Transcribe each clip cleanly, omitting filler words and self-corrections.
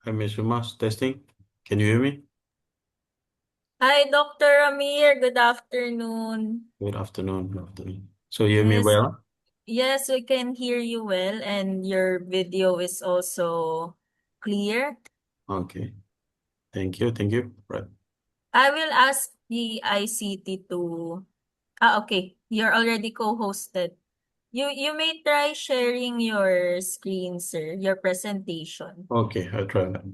Hi, Miss Umas, testing. Can you hear me? Hi, Dr. Amir. Good afternoon. Good afternoon. Good afternoon. So you hear me Yes, well? yes, we can hear you well, and your video is also clear. Okay. Thank you. Thank you. Right. I will ask the ICT to. Okay. You're already co-hosted. You may try sharing your screen, sir, your presentation. Okay, I'll try that.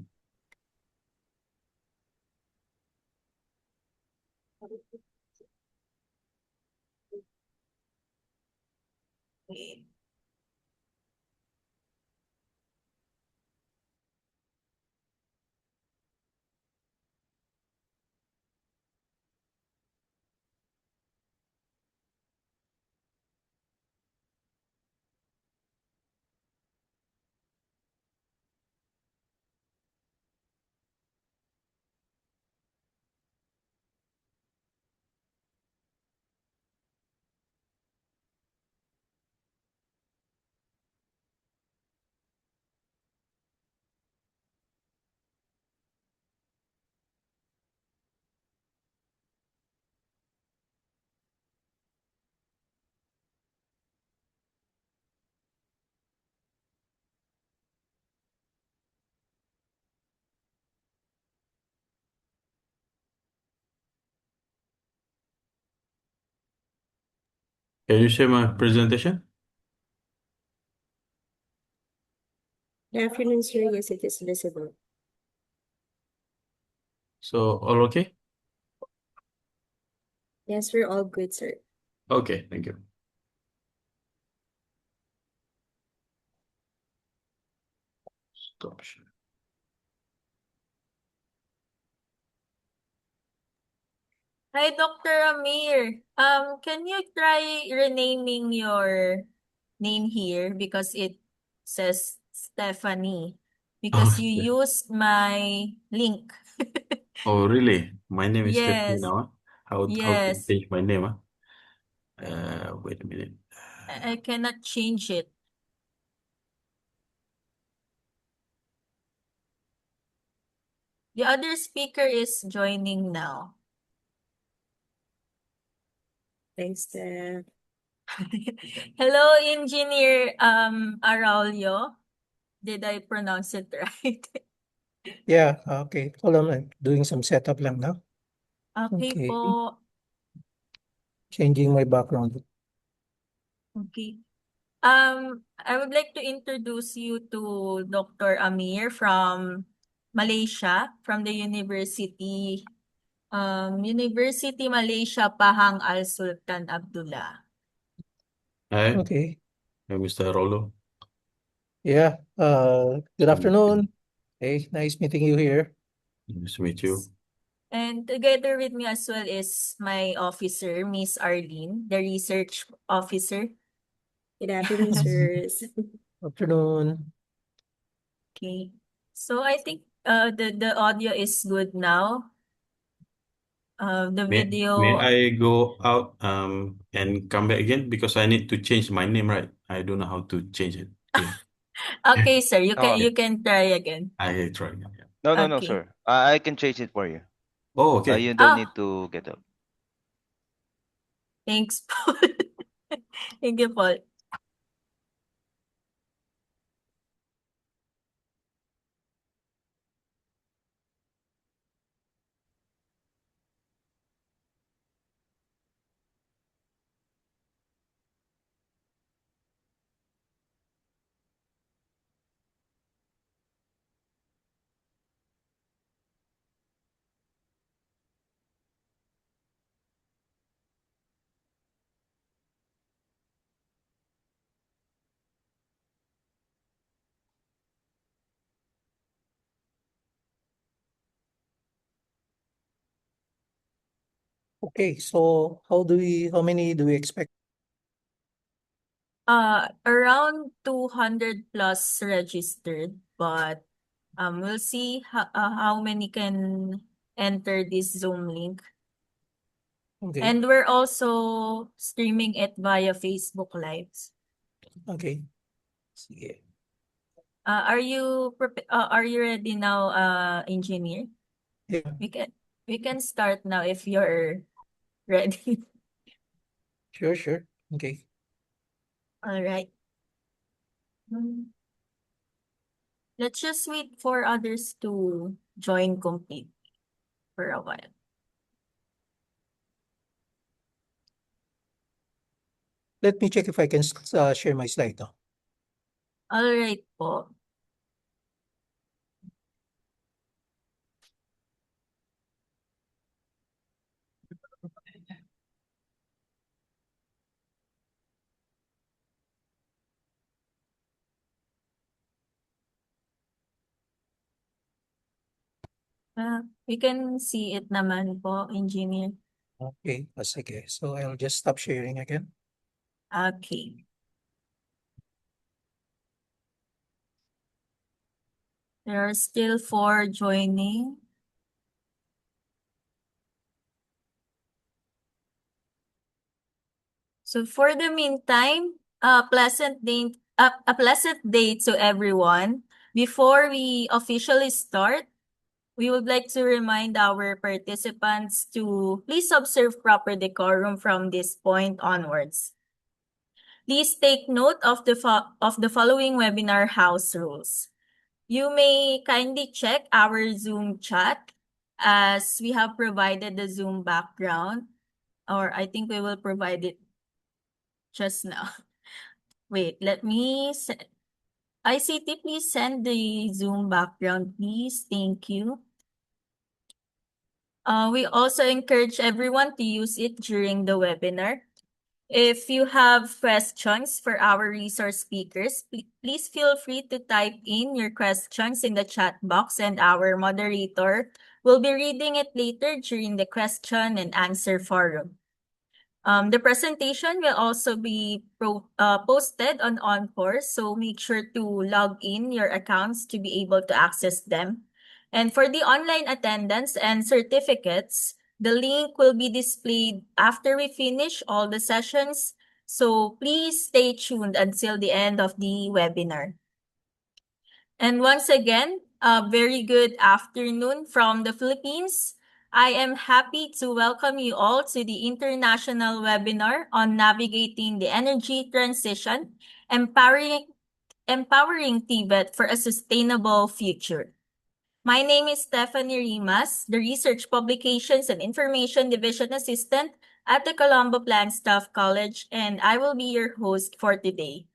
Okay. Can you share my presentation? Good afternoon, sir. Yes, it is visible. So all okay? Yes, we're all good, sir. Okay, thank you. Stop share. Hi, Dr. Amir. Can you try renaming your name here because it says Stephanie Oh, because you used my link. oh really? My name is Stephanie Yes, now. Huh? How to yes. change my name? Huh? Wait a minute. I cannot change it. The other speaker is joining now. Thanks, Steph. Hello, Engineer Araulio. Did I pronounce it right? Yeah, okay. Hold on, I'm doing some setup lang now. Okay Okay, po. changing my background. Okay. I would like to introduce you to Dr. Amir from Malaysia, from the University Malaysia Pahang Al Sultan Abdullah. Hi, Okay, I'm Mr. Rolo. yeah. Good Nice afternoon. Hey, nice meeting you here. to meet you. And together with me as well is my officer, Miss Arlene, the research officer. Good afternoon, sirs. Afternoon. Okay. So I think the audio is good now. The May video. I go out and come back again because I need to change my name, right? I don't know how to change it. Okay. Okay, sir, Oh, you can try again. I try again. Yeah. no, Okay. sir. I can change it for you. Oh, okay. You don't Oh, need to get up. thanks, Paul. Thank you, Paul. Okay, so how many do we expect? Around 200 plus registered, but we'll see how many can enter this Zoom link. Okay, And we're also streaming it via Facebook Lives. okay. Sige. Are you ready now, engineer? Yeah, We can start now if you're ready. sure. Okay. All right. Let's just wait for others to join complete for a while. Let me check if I can share my slide now. All right po. We can see it naman po, engineer. Okay, sige. So I'll just stop sharing again. Okay. There are still 4 joining. So for the meantime, a pleasant day to everyone. Before we officially start, we would like to remind our participants to please observe proper decorum from this point onwards. Please take note of the following webinar house rules. You may kindly check our Zoom chat as we have provided the Zoom background, or I think we will provide it just now. Wait, let me ICT, please send the Zoom background, please. Thank you. We also encourage everyone to use it during the webinar. If you have questions for our resource speakers, please feel free to type in your questions in the chat box and our moderator will be reading it later during the question and answer forum. The presentation will also be posted on Encore, so make sure to log in your accounts to be able to access them. And for the online attendance and certificates, the link will be displayed after we finish all the sessions, so please stay tuned until the end of the webinar. And once again, a very good afternoon from the Philippines. I am happy to welcome you all to the international webinar on navigating the energy transition, empowering TVET for a sustainable future. My name is Stephanie Rimas, the Research Publications and Information Division Assistant at the Colombo Plant Staff College, and I will be your host for today.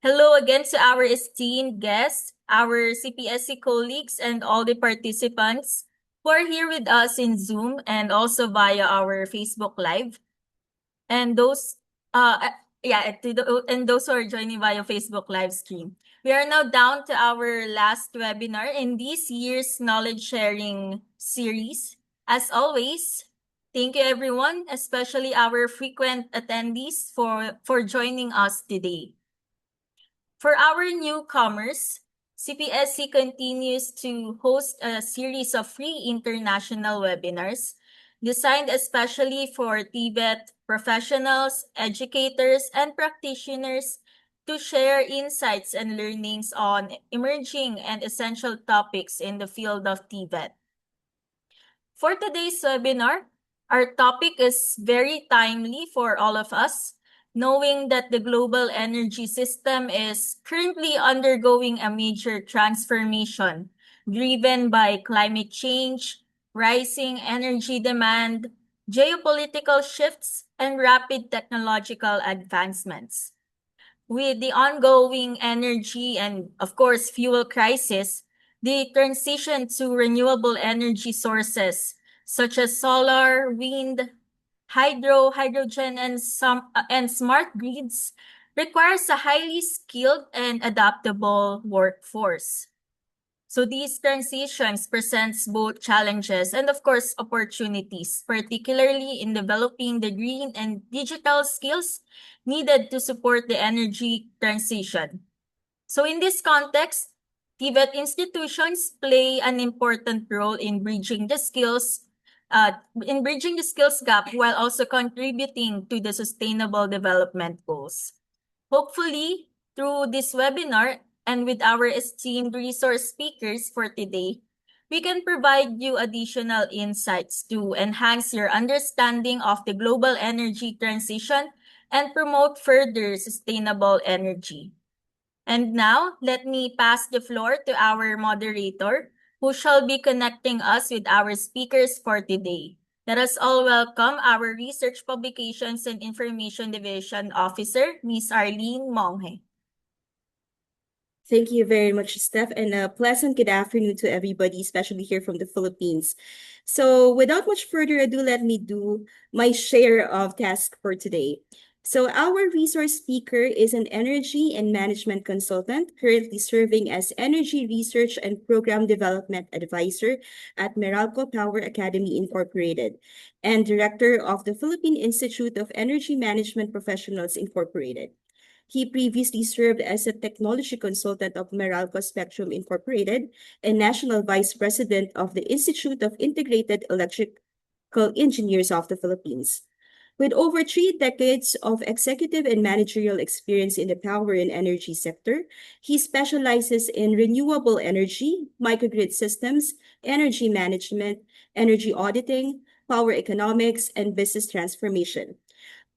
Hello again to our esteemed guests, our CPSC colleagues, and all the participants who are here with us in Zoom and also via our Facebook Live. And those, and those who are joining via Facebook Live stream. We are now down to our last webinar in this year's knowledge sharing series. As always, thank you everyone, especially our frequent attendees for joining us today. For our newcomers, CPSC continues to host a series of free international webinars designed especially for TVET professionals, educators, and practitioners to share insights and learnings on emerging and essential topics in the field of TVET. For today's webinar, our topic is very timely for all of us, knowing that the global energy system is currently undergoing a major transformation driven by climate change, rising energy demand, geopolitical shifts, and rapid technological advancements. With the ongoing energy and, of course, fuel crisis, the transition to renewable energy sources such as solar, wind, hydrogen, and smart grids requires a highly skilled and adaptable workforce. So these transitions presents both challenges and of course opportunities, particularly in developing the green and digital skills needed to support the energy transition. So in this context, TVET institutions play an important role in bridging the skills gap while also contributing to the sustainable development goals. Hopefully, through this webinar, and with our esteemed resource speakers for today, we can provide you additional insights to enhance your understanding of the global energy transition and promote further sustainable energy. And now, let me pass the floor to our moderator, who shall be connecting us with our speakers for today. Let us all welcome our Research Publications and Information Division Officer, Ms. Arlene Monghe. Thank you very much, Steph, and a pleasant good afternoon to everybody, especially here from the Philippines. So without much further ado, let me do my share of tasks for today. So our resource speaker is an energy and management consultant currently serving as Energy Research and Program Development Advisor at Meralco Power Academy Incorporated and Director of the Philippine Institute of Energy Management Professionals Incorporated. He previously served as a technology consultant of Meralco Spectrum Incorporated and National Vice President of the Institute of Integrated Electrical Engineers of the Philippines. With over 3 decades of executive and managerial experience in the power and energy sector, he specializes in renewable energy, microgrid systems, energy management, energy auditing, power economics, and business transformation.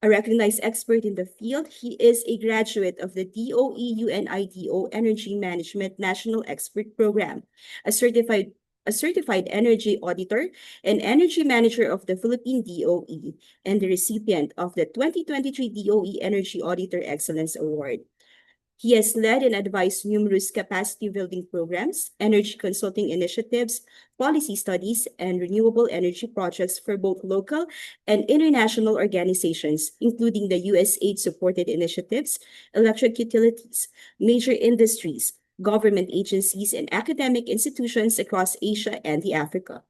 A recognized expert in the field, he is a graduate of the DOE UNIDO Energy Management National Expert Program, a certified a certified energy auditor and energy manager of the Philippine DOE, and the recipient of the 2023 DOE Energy Auditor Excellence Award. He has led and advised numerous capacity building programs, energy consulting initiatives, policy studies, and renewable energy projects for both local and international organizations, including the USAID-supported initiatives, electric utilities, major industries, government agencies, and academic institutions across Asia and the Africa.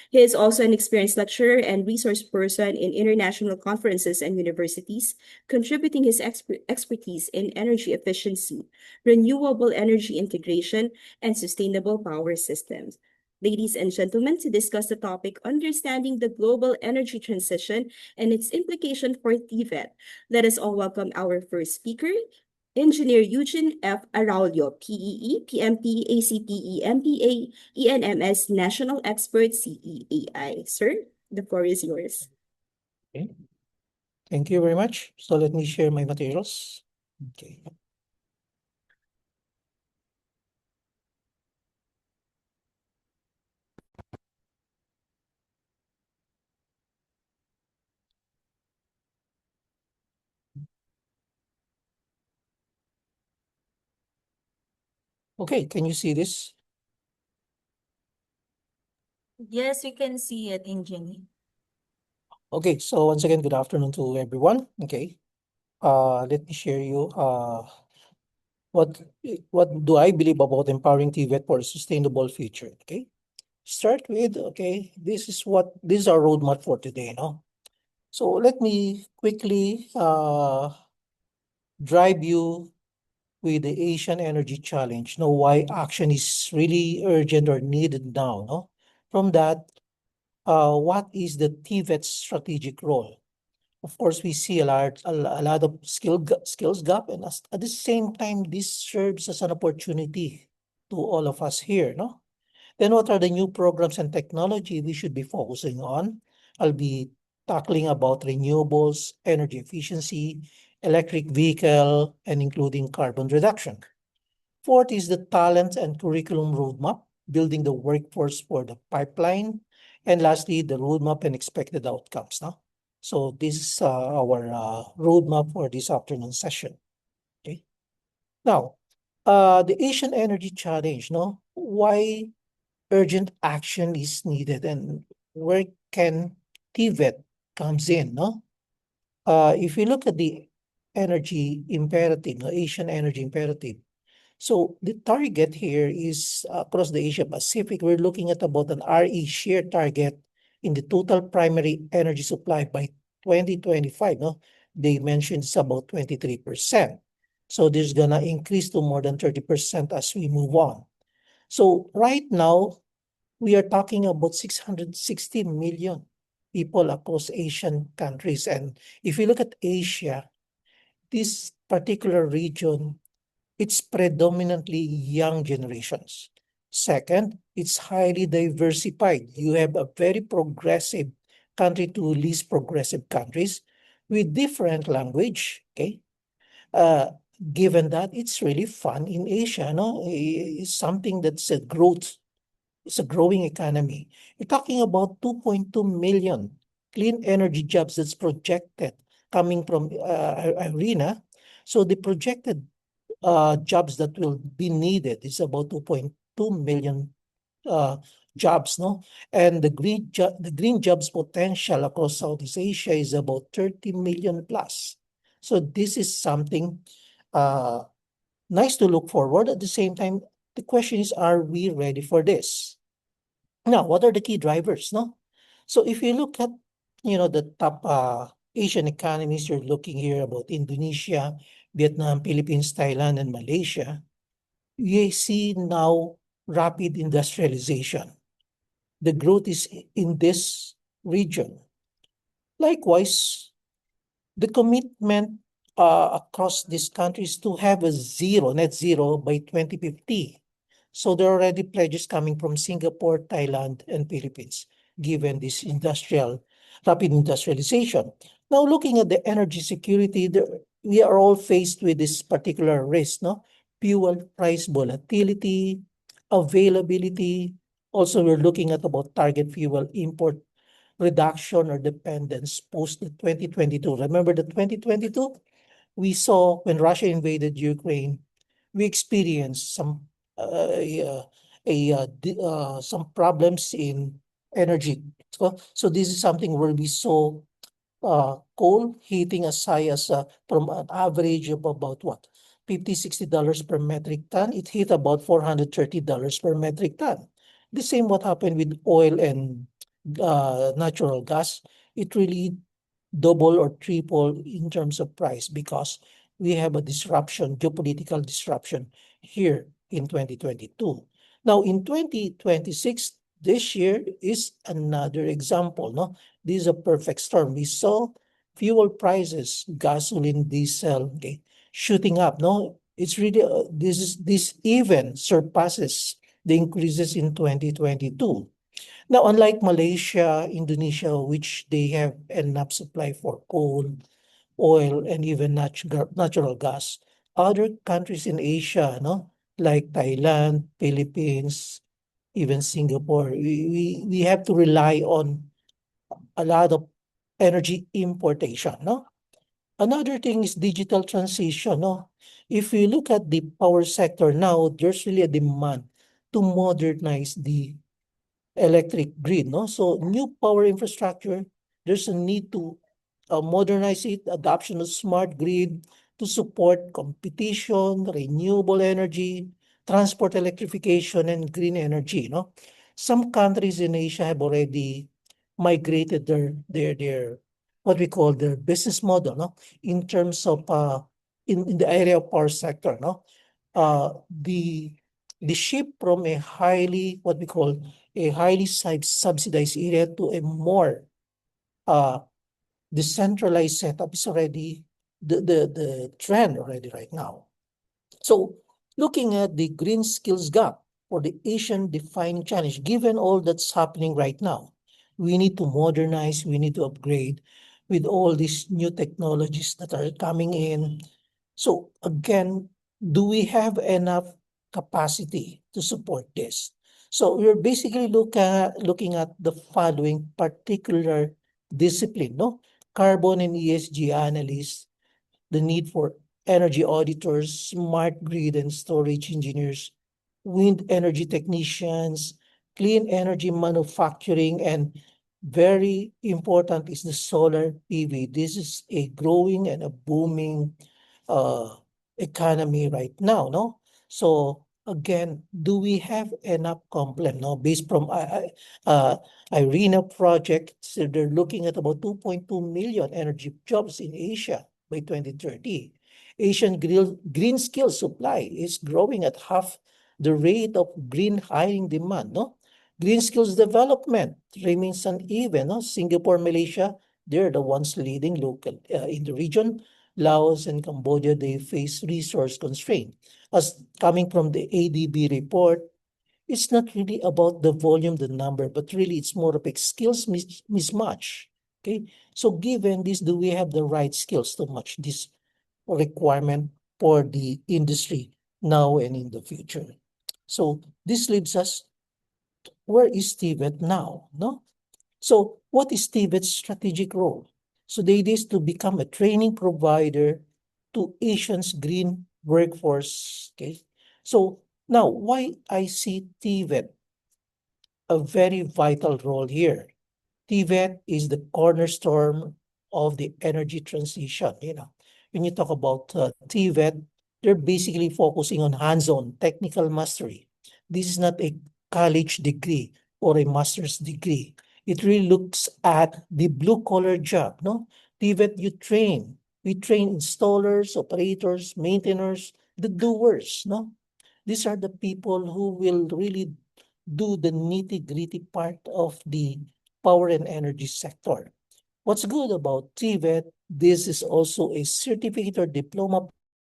He is also an experienced lecturer and resource person in international conferences and universities, contributing his expertise in energy efficiency, renewable energy integration, and sustainable power systems. Ladies and gentlemen, to discuss the topic Understanding the Global Energy Transition and its implication for TVET, let us all welcome our first speaker, Engineer Eugene F. Araulio, PEE, PMP, ACPE, MPA, ENMS, National Expert, CEAI. Sir, the floor is yours. Okay. Thank you very much. So let me share my materials. Okay. Okay, can you see this? Yes, we can see it, Engineer. Okay, so once again, good afternoon to everyone. Okay. Let me share you what what do I believe about empowering TVET for a sustainable future. Okay. Start with, okay, this is our roadmap for today, no? So let me quickly drive you with the Asian Energy Challenge, know why action is really urgent or needed now, no? From that, what is the TVET's strategic role? Of course, we see a lot of skills gap, and at the same time, this serves as an opportunity to all of us here, no? Then what are the new programs and technology we should be focusing on? I'll be tackling about renewables, energy efficiency, electric vehicle, and including carbon reduction. Fourth is the talent and curriculum roadmap, building the workforce for the pipeline. And lastly, the roadmap and expected outcomes. No? So this is our roadmap for this afternoon session. Okay. Now, the Asian Energy Challenge, no? Why urgent action is needed and where can TVET comes in, no? If we look at the energy imperative, the Asian energy imperative, so the target here is across the Asia Pacific, we're looking at about an RE share target in the total primary energy supply by 2025, no? They mentioned it's about 23%. So there's gonna increase to more than 30% as we move on. So right now, we are talking about 660 million people across Asian countries. And if you look at Asia, this particular region it's predominantly young generations. Second, it's highly diversified. You have a very progressive country to least progressive countries with different language, okay? Uh, Given that it's really fun in Asia, no? It's something that's a growth, it's a growing economy. You're talking about 2.2 million clean energy jobs that's projected coming from Irina. So the projected jobs that will be needed is about 2.2 million uh, jobs, no? And the green jobs potential across Southeast Asia is about 30 million plus. So this is something uh, nice to look forward. At the same time, the question is, are we ready for this? Now, what are the key drivers, no? So if you look at, the top Asian economies, you're looking here about Indonesia, Vietnam, Philippines, Thailand, and Malaysia. We see now rapid industrialization. The growth is in this region. Likewise, the commitment across these countries to have a net zero by 2050. So there are already pledges coming from Singapore, Thailand, and Philippines, given this rapid industrialization. Now, looking at the energy security, we are all faced with this particular risk, no? Fuel price volatility, availability. Also, we're looking at about target fuel import reduction or dependence post the 2022. Remember the 2022? We saw when Russia invaded Ukraine, we experienced some problems in energy. So this is something where we saw coal hitting as high as from an average of about what? $50-$60 per metric ton. It hit about $430 per metric ton. The same what happened with oil and natural gas. It really double or triple in terms of price because we have a disruption, geopolitical disruption here in 2022. Now in 2026, this year is another example, no? This is a perfect storm. We saw fuel prices, gasoline, diesel, okay, shooting up, no? It's really, this even surpasses the increases in 2022. Now, unlike Malaysia, Indonesia, which they have enough supply for coal, oil, and even natural gas, other countries in Asia, no, like Thailand, Philippines, even Singapore, we have to rely on a lot of energy importation, no? Another thing is digital transition, no? If you look at the power sector now, there's really a demand to modernize the electric grid, no? So new power infrastructure, there's a need to modernize it, adoption of smart grid to support competition, renewable energy, transport electrification, and green energy, no? Some countries in Asia have already migrated their what we call their business model, no? In terms of in the area of power sector, no? The shift from a highly what we call a highly subsidized area to a more uh, decentralized setup is already the trend already right now. So looking at the green skills gap for the Asian defining challenge, given all that's happening right now, we need to modernize, we need to upgrade with all these new technologies that are coming in. So again, do we have enough capacity to support this? So we're basically looking at the following particular discipline, no? Carbon and ESG analysts, the need for energy auditors, smart grid and storage engineers, wind energy technicians, clean energy manufacturing, and very important is the solar PV. This is a growing and a booming uh, economy right now, no? So again, do we have enough complement, no? Based from uh, IRENA project, so they're looking at about 2.2 million energy jobs in Asia by 2030. Asian green skill supply is growing at half the rate of green hiring demand, no? Green skills development remains uneven, no? Singapore, Malaysia, they're the ones leading local in the region. Laos and Cambodia, they face resource constraint. As coming from the ADB report, it's not really about the volume, the number, but really it's more of a skills mismatch. Okay, so given this, do we have the right skills to match this requirement for the industry now and in the future? So this leaves us, where is TVET now? No? So what is TVET's strategic role? So the idea is to become a training provider to Asians' green workforce. Okay. So now why I see TVET a very vital role here. TVET is the cornerstone of the energy transition. When you talk about TVET, they're basically focusing on hands-on technical mastery. This is not a college degree or a master's degree. It really looks at the blue-collar job. No, TVET, we train installers, operators, maintainers, the doers. No, these are the people who will really do the nitty-gritty part of the power and energy sector. What's good about TVET, this is also a certificate or diploma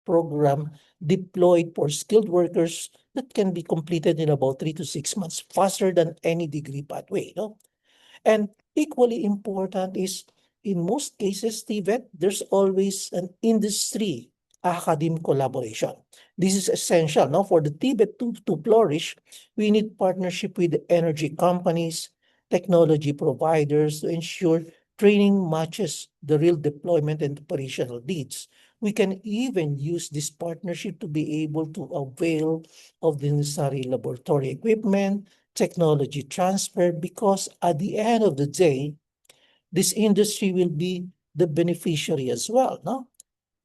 program deployed for skilled workers that can be completed in about 3 to 6 months, faster than any degree pathway. No? And equally important is, in most cases, TVET, there's always an industry academic collaboration. This is essential. Now, for the TVET to flourish, we need partnership with the energy companies, technology providers to ensure training matches the real deployment and operational needs. We can even use this partnership to be able to avail of the necessary laboratory equipment, technology transfer, because at the end of the day, this industry will be the beneficiary as well. No?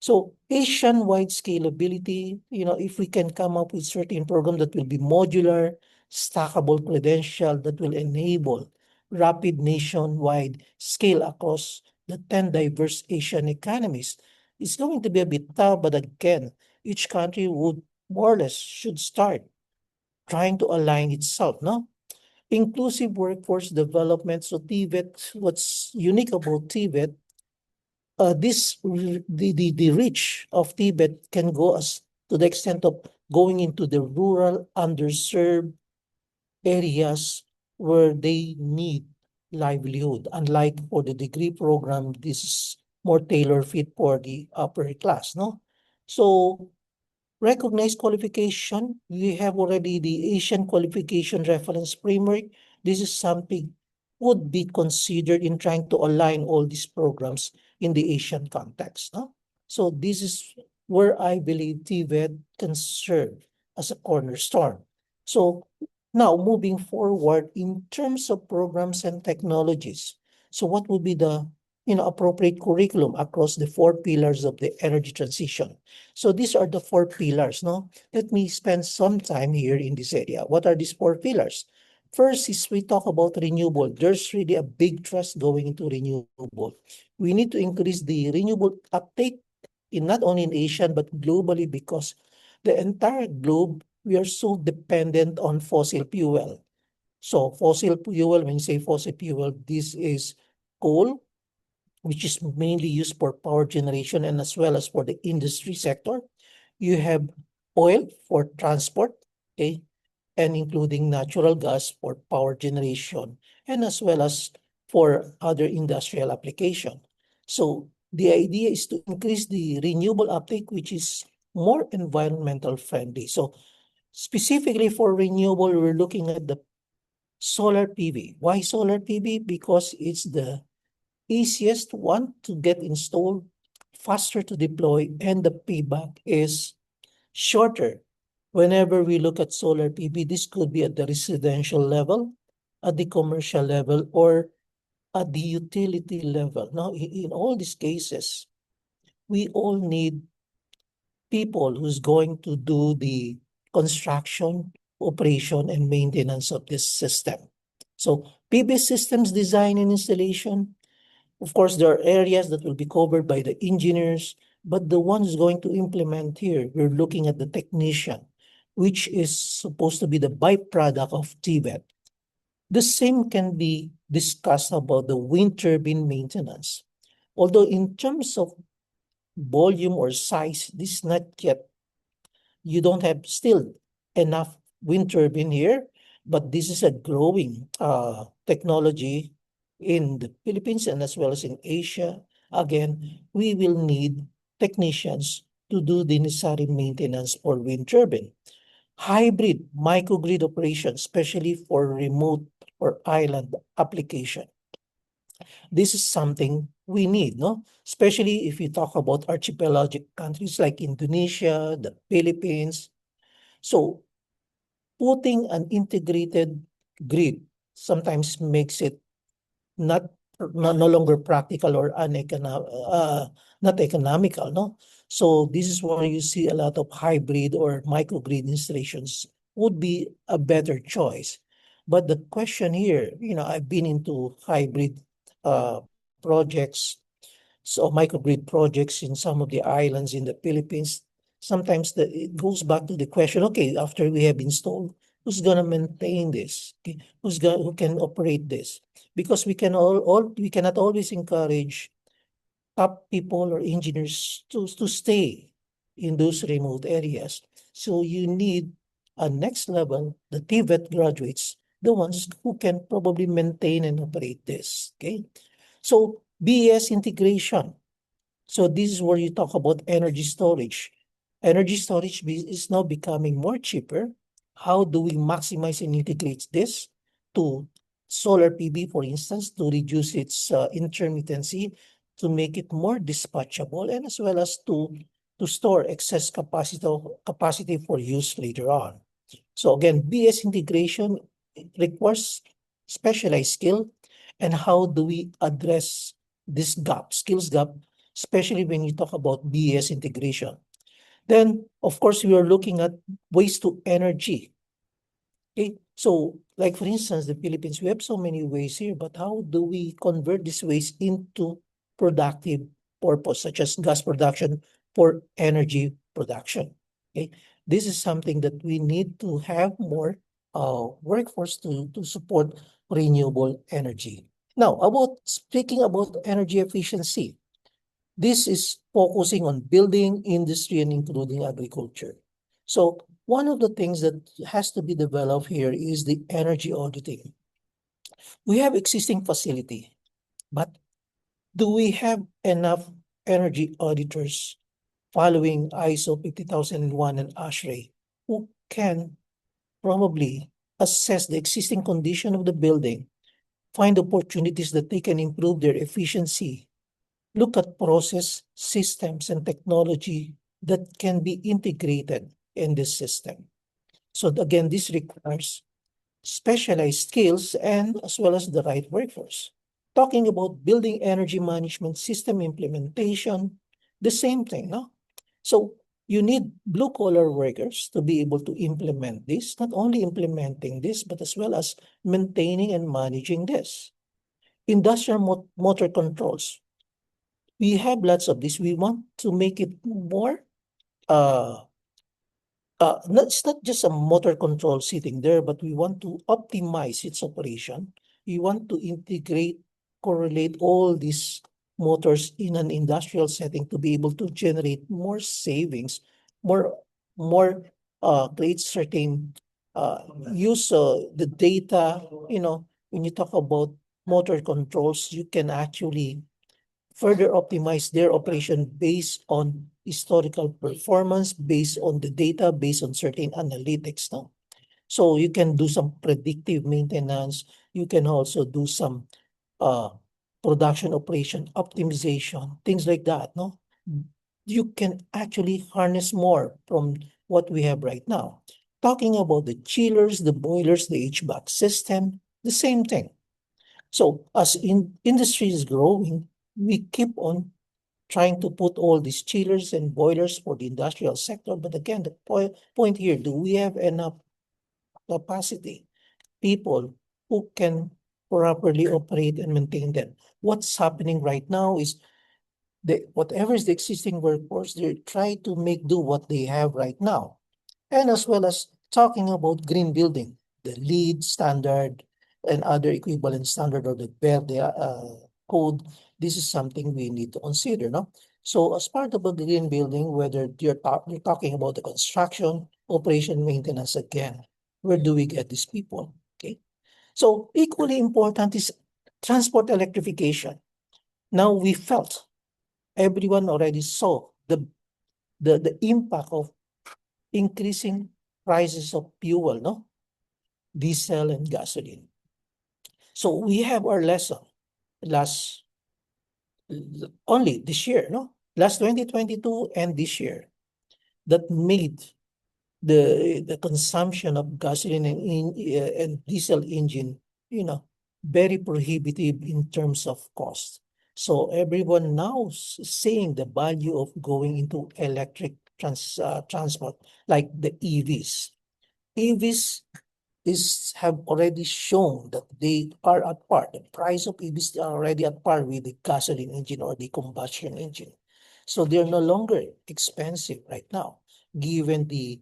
So Asian-wide scalability, if we can come up with certain program that will be modular, stackable credential that will enable rapid nationwide scale across the 10 diverse Asian economies, it's going to be a bit tough, but again, each country would more or less should start trying to align itself, no? Inclusive workforce development. So TVET, what's unique about TVET, the reach of TVET can go as to the extent of going into the rural, underserved areas where they need livelihood. Unlike for the degree program, this is more tailor fit for the upper class, no? So recognized qualification, we have already the Asian Qualification Reference Framework. This is something would be considered in trying to align all these programs in the Asian context. No? So this is where I believe TVET can serve as a cornerstone. So now moving forward in terms of programs and technologies. So what would be the appropriate curriculum across the 4 pillars of the energy transition? So these are the 4 pillars, no? Let me spend some time here in this area. What are these 4 pillars? First is we talk about renewable. There's really a big trust going into renewable. We need to increase the renewable uptake in not only in Asia, but globally, because the entire globe, we are so dependent on fossil fuel. So fossil fuel, when you say fossil fuel, this is coal, which is mainly used for power generation and as well as for the industry sector. You have oil for transport, okay, and including natural gas for power generation, and as well as for other industrial application. So the idea is to increase the renewable uptake, which is more environmental friendly. So specifically for renewable, we're looking at the solar PV. Why solar PV? Because it's the easiest one to get installed, faster to deploy, and the payback is shorter. Whenever we look at solar PV, this could be at the residential level, at the commercial level, or at the utility level. Now, in all these cases, we all need people who's going to do the construction, operation, and maintenance of this system. So PV systems design and installation, of course, there are areas that will be covered by the engineers, but the ones going to implement here, we're looking at the technician, which is supposed to be the byproduct of TVET. The same can be discussed about the wind turbine maintenance. Although in terms of volume or size, this is not yet, you don't have still enough wind turbine here, but this is a growing technology in the Philippines and as well as in Asia. Again, we will need technicians to do the necessary maintenance for wind turbine. Hybrid microgrid operation, especially for remote or island application. This is something we need, no? Especially if you talk about archipelagic countries like Indonesia, the Philippines. So putting an integrated grid sometimes makes it not, no longer practical or not economical, no? So this is where you see a lot of hybrid or microgrid installations would be a better choice. But the question here, I've been into hybrid projects, so microgrid projects in some of the islands in the Philippines. Sometimes it goes back to the question, okay, after we have installed, who's gonna maintain this? Okay, who can operate this? Because we cannot always encourage top people or engineers to stay in those remote areas. So you need a next level, the TVET graduates, the ones who can probably maintain and operate this. Okay. So BES integration. So this is where you talk about energy storage. Energy storage is now becoming more cheaper. How do we maximize and integrate this to solar PV, for instance, to reduce its intermittency, to make it more dispatchable, and as well as to store excess capacity for use later on. So again, BS integration requires specialized skill. And how do we address this gap, skills gap, especially when you talk about BS integration? Then, of course, we are looking at waste to energy. Okay, so like for instance, the Philippines, we have so many ways here, but how do we convert this waste into productive purpose, such as gas production for energy production? Okay, this is something that we need to have more workforce to support renewable energy. Now, about speaking about energy efficiency, this is focusing on building, industry, and including agriculture. So one of the things that has to be developed here is the energy auditing. We have existing facility, but do we have enough energy auditors following ISO 50001 and ASHRAE who can probably assess the existing condition of the building, find opportunities that they can improve their efficiency, look at process, systems, and technology that can be integrated in this system. So again, this requires specialized skills and as well as the right workforce. Talking about building energy management system implementation, the same thing, no? So you need blue collar workers to be able to implement this, not only implementing this, but as well as maintaining and managing this. Industrial motor controls, we have lots of this. We want to make it more, uh, it's not just a motor control sitting there, but we want to optimize its operation. We want to integrate, correlate all these motors in an industrial setting to be able to generate more savings, more, more, create certain, uh, use the data, when you talk about motor controls, you can actually further optimize their operation based on historical performance, based on the data, based on certain analytics. No? So you can do some predictive maintenance. You can also do some uh, production operation optimization, things like that. No, you can actually harness more from what we have right now. Talking about the chillers, the boilers, the HVAC system, the same thing. So as industry is growing, we keep on trying to put all these chillers and boilers for the industrial sector. But again, the point here, do we have enough capacity, people who can properly operate and maintain them? What's happening right now is whatever is the existing workforce, they try to make do what they have right now. And as well as talking about green building, the LEED standard and other equivalent standard or the Verde code, this is something we need to consider, no? So as part of a green building, whether you're talking about the construction, operation, maintenance again, where do we get these people? Okay. So equally important is transport electrification. Now we felt, everyone already saw the impact of increasing prices of fuel, no? Diesel and gasoline. So we have our lesson last only this year, no? Last 2022 and this year, that made the consumption of gasoline and diesel engine, very prohibitive in terms of cost. So everyone now seeing the value of going into electric transport, like the EVs. EVs have already shown that they are at par. The price of EVs are already at par with the gasoline engine or the combustion engine. So they're no longer expensive right now, given the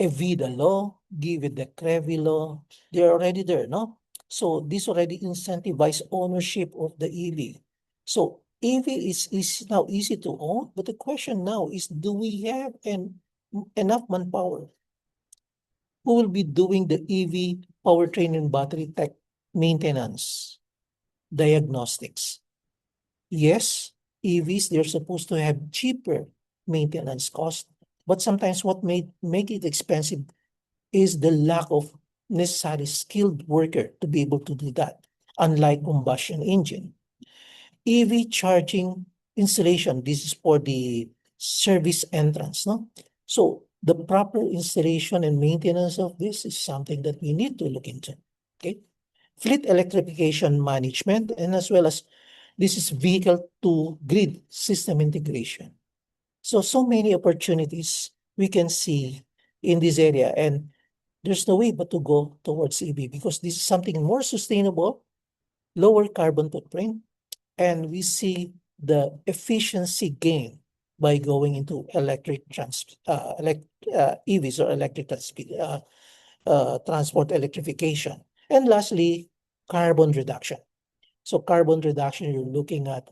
Evida law, given the Crevi law, they're already there, no? So this already incentivize ownership of the EV. So EV is now easy to own, but the question now is, do we have enough manpower who will be doing the EV powertrain and battery tech maintenance, diagnostics? Yes, EVs, they're supposed to have cheaper maintenance cost, but sometimes what may make it expensive is the lack of necessary skilled worker to be able to do that, unlike combustion engine. EV charging installation, this is for the service entrance, no? So the proper installation and maintenance of this is something that we need to look into, okay? Fleet electrification management, and as well as this is vehicle to grid system integration. So many opportunities we can see in this area, and there's no way but to go towards EV because this is something more sustainable, lower carbon footprint, and we see the efficiency gain by going into EVs or transport electrification. And lastly, carbon reduction. So carbon reduction, you're looking at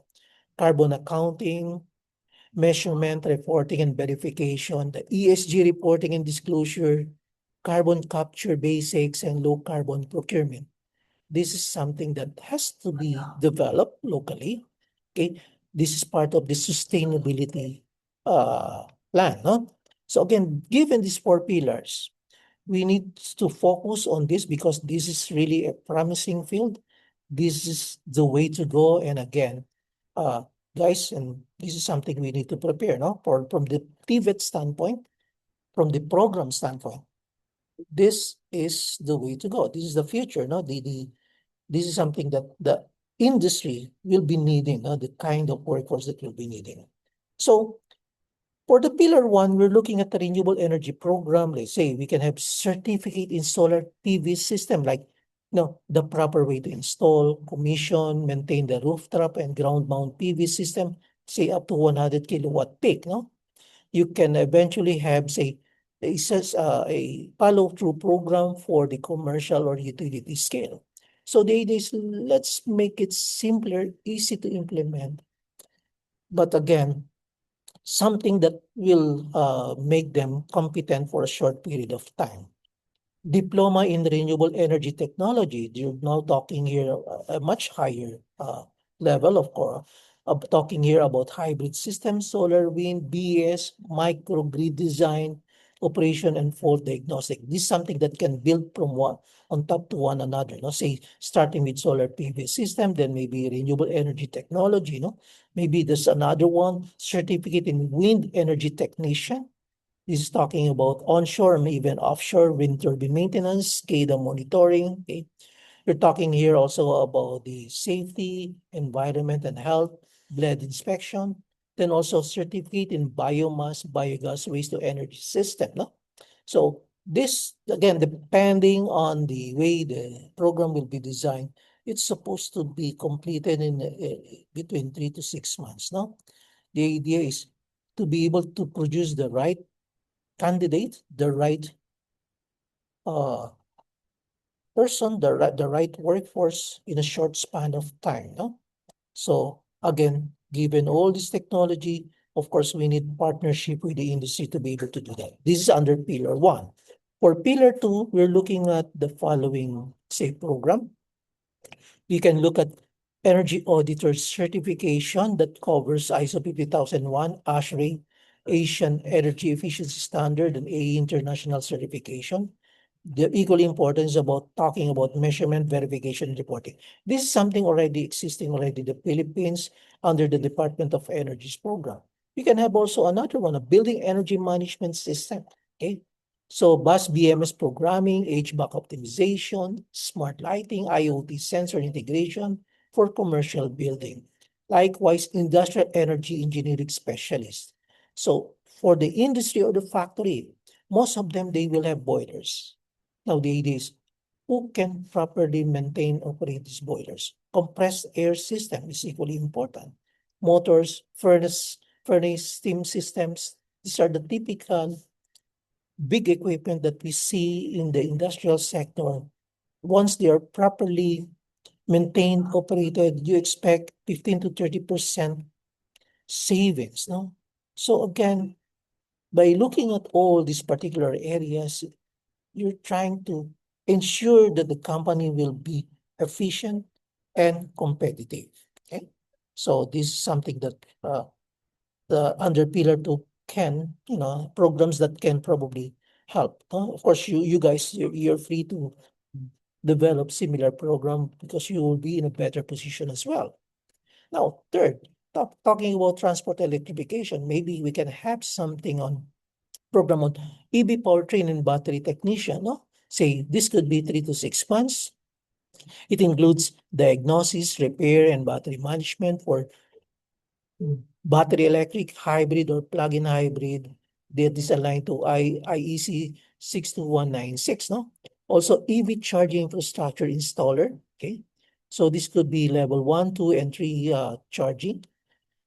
carbon accounting, measurement, reporting, and verification, the ESG reporting and disclosure, carbon capture basics, and low carbon procurement. This is something that has to be developed locally. Okay, this is part of the sustainability plan. No? So again, given these four pillars, we need to focus on this because this is really a promising field. This is the way to go. And again, uh, guys, and this is something we need to prepare, no? From the TVET standpoint, from the program standpoint, this is the way to go. This is the future, no? This is something that the industry will be needing, no? The kind of workforce that will be needing. So for the pillar one, we're looking at the renewable energy program. Let's say we can have certificate in solar PV system, like the proper way to install, commission, maintain the rooftop and ground mount PV system, say up to 100 kilowatt peak. No, you can eventually have say a follow through program for the commercial or utility scale. So the idea is let's make it simpler, easy to implement, but again, something that will make them competent for a short period of time. Diploma in renewable energy technology, you're now talking here a much higher level, of course. Talking here about hybrid systems, solar, wind, BS, microgrid design, operation, and fault diagnostic. This is something that can build from one on top to one another. No, say starting with solar PV system, then maybe renewable energy technology. No, maybe there's another one, certificate in wind energy technician. This is talking about onshore and even offshore wind turbine maintenance, SCADA monitoring. Okay. You're talking here also about the safety, environment, and health, blend inspection, then also certificate in biomass, biogas, waste to energy system. No? So this, again, depending on the way the program will be designed, it's supposed to be completed in between 3 to 6 months. No? The idea is to be able to produce the right candidate, the right uh, person, the right workforce in a short span of time. No? So again, Given all this technology, of course, we need partnership with the industry to be able to do that. This is under pillar one. For pillar two, we're looking at the following, say, program. You can look at energy auditor certification that covers ISO 50001, ASHRAE, Asian Energy Efficiency Standard, and AE International certification. The equally important is about talking about measurement, verification, and reporting. This is something already existing already in the Philippines under the Department of Energy's program. We can have also another one, a building energy management system. Okay. So bus BMS programming, HVAC optimization, smart lighting, IoT sensor integration for commercial building. Likewise, industrial energy engineering specialists. So for the industry or the factory, most of them, they will have boilers. Now, the idea is who can properly maintain, operate these boilers? Compressed air system is equally important. Motors, furnace steam systems, these are the typical big equipment that we see in the industrial sector. Once they are properly maintained, operated, you expect 15 to 30% savings, no? So again, by looking at all these particular areas, you're trying to ensure that the company will be efficient and competitive. Okay, so this is something that the under pillar two can, programs that can probably help. Of course, you guys, you're free to develop similar program because you will be in a better position as well. Now, third, talking about transport electrification, maybe we can have something on program on EV powertrain and battery technician, no? Say this could be 3 to 6 months. It includes diagnosis, repair, and battery management for battery electric, hybrid, or plug-in hybrid that is aligned to IEC 62196, no? Also, EV charging infrastructure installer, okay? So this could be level 1, 2, and 3 charging.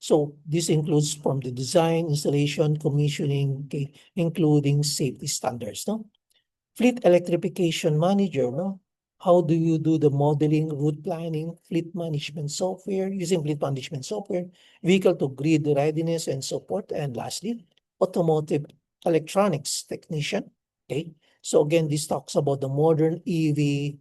So this includes from the design, installation, commissioning, okay, including safety standards, no? Fleet electrification manager, no? How do you do the modeling, route planning, fleet management software, using fleet management software, vehicle to grid readiness and support, and lastly, automotive electronics technician, okay? So again, this talks about the modern EV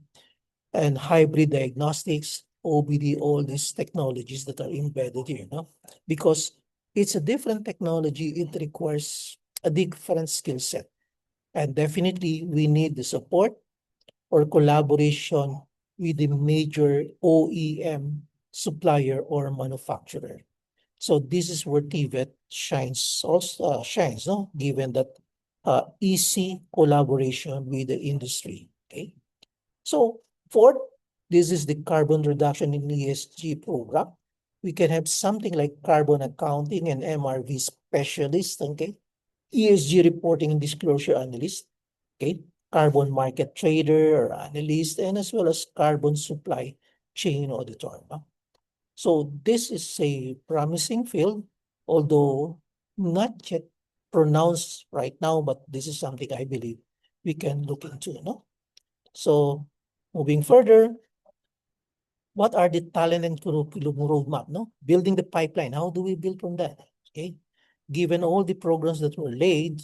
and hybrid diagnostics, OBD, all these technologies that are embedded here, no? Because it's a different technology, it requires a different skill set. And definitely we need the support or collaboration with the major OEM supplier or manufacturer. So this is where TVET shines, also shines, no? Given that easy collaboration with the industry. Okay. So fourth, this is the carbon reduction in ESG program. We can have something like carbon accounting and MRV specialist, okay? ESG reporting and disclosure analyst, okay? Carbon market trader or analyst, and as well as carbon supply chain auditor. No? So this is a promising field, although not yet pronounced right now, but this is something I believe we can look into, no? So moving further, what are the talent and curriculum roadmap, no? Building the pipeline, how do we build from that, okay? Given all the programs that were laid,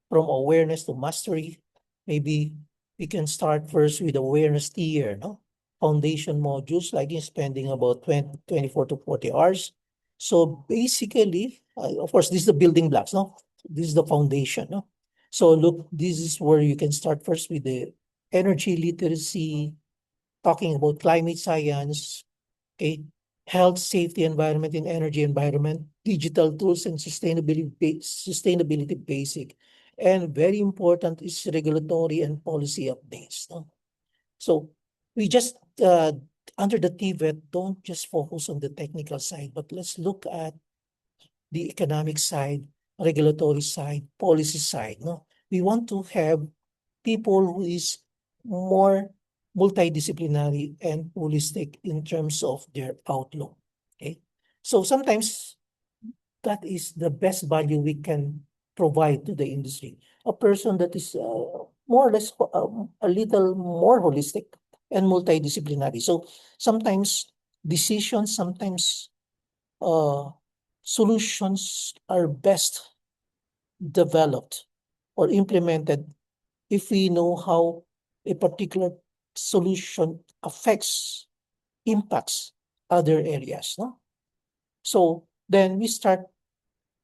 from awareness to mastery, maybe we can start first with awareness tier, no? Foundation modules, like in spending about 24 to 40 hours. So basically, of course, this is the building blocks, no? This is the foundation, no? So look, this is where you can start first with the energy literacy, talking about climate science, okay, health, safety, environment, and energy environment, digital tools, and sustainability basic. And very important is regulatory and policy updates. No? So we just, under the TVET, don't just focus on the technical side, but let's look at the economic side, regulatory side, policy side. No? We want to have people who is more multidisciplinary and holistic in terms of their outlook. Okay. So sometimes that is the best value we can provide to the industry. A person that is more or less a little more holistic and multidisciplinary. So sometimes decisions, sometimes uh, solutions are best developed or implemented if we know how a particular solution impacts other areas, no? So then we start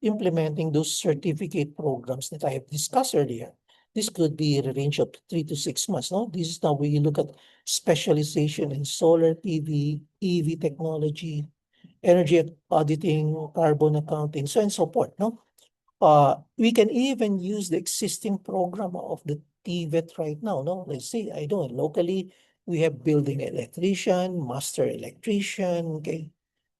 implementing those certificate programs that I have discussed earlier. This could be a range of 3 to 6 months. No, this is now where you look at specialization in solar PV, EV technology, energy auditing, carbon accounting, so on and so forth. No, we can even use the existing program of the TVET right now. No, let's say I don't know, locally we have building electrician, master electrician. Okay,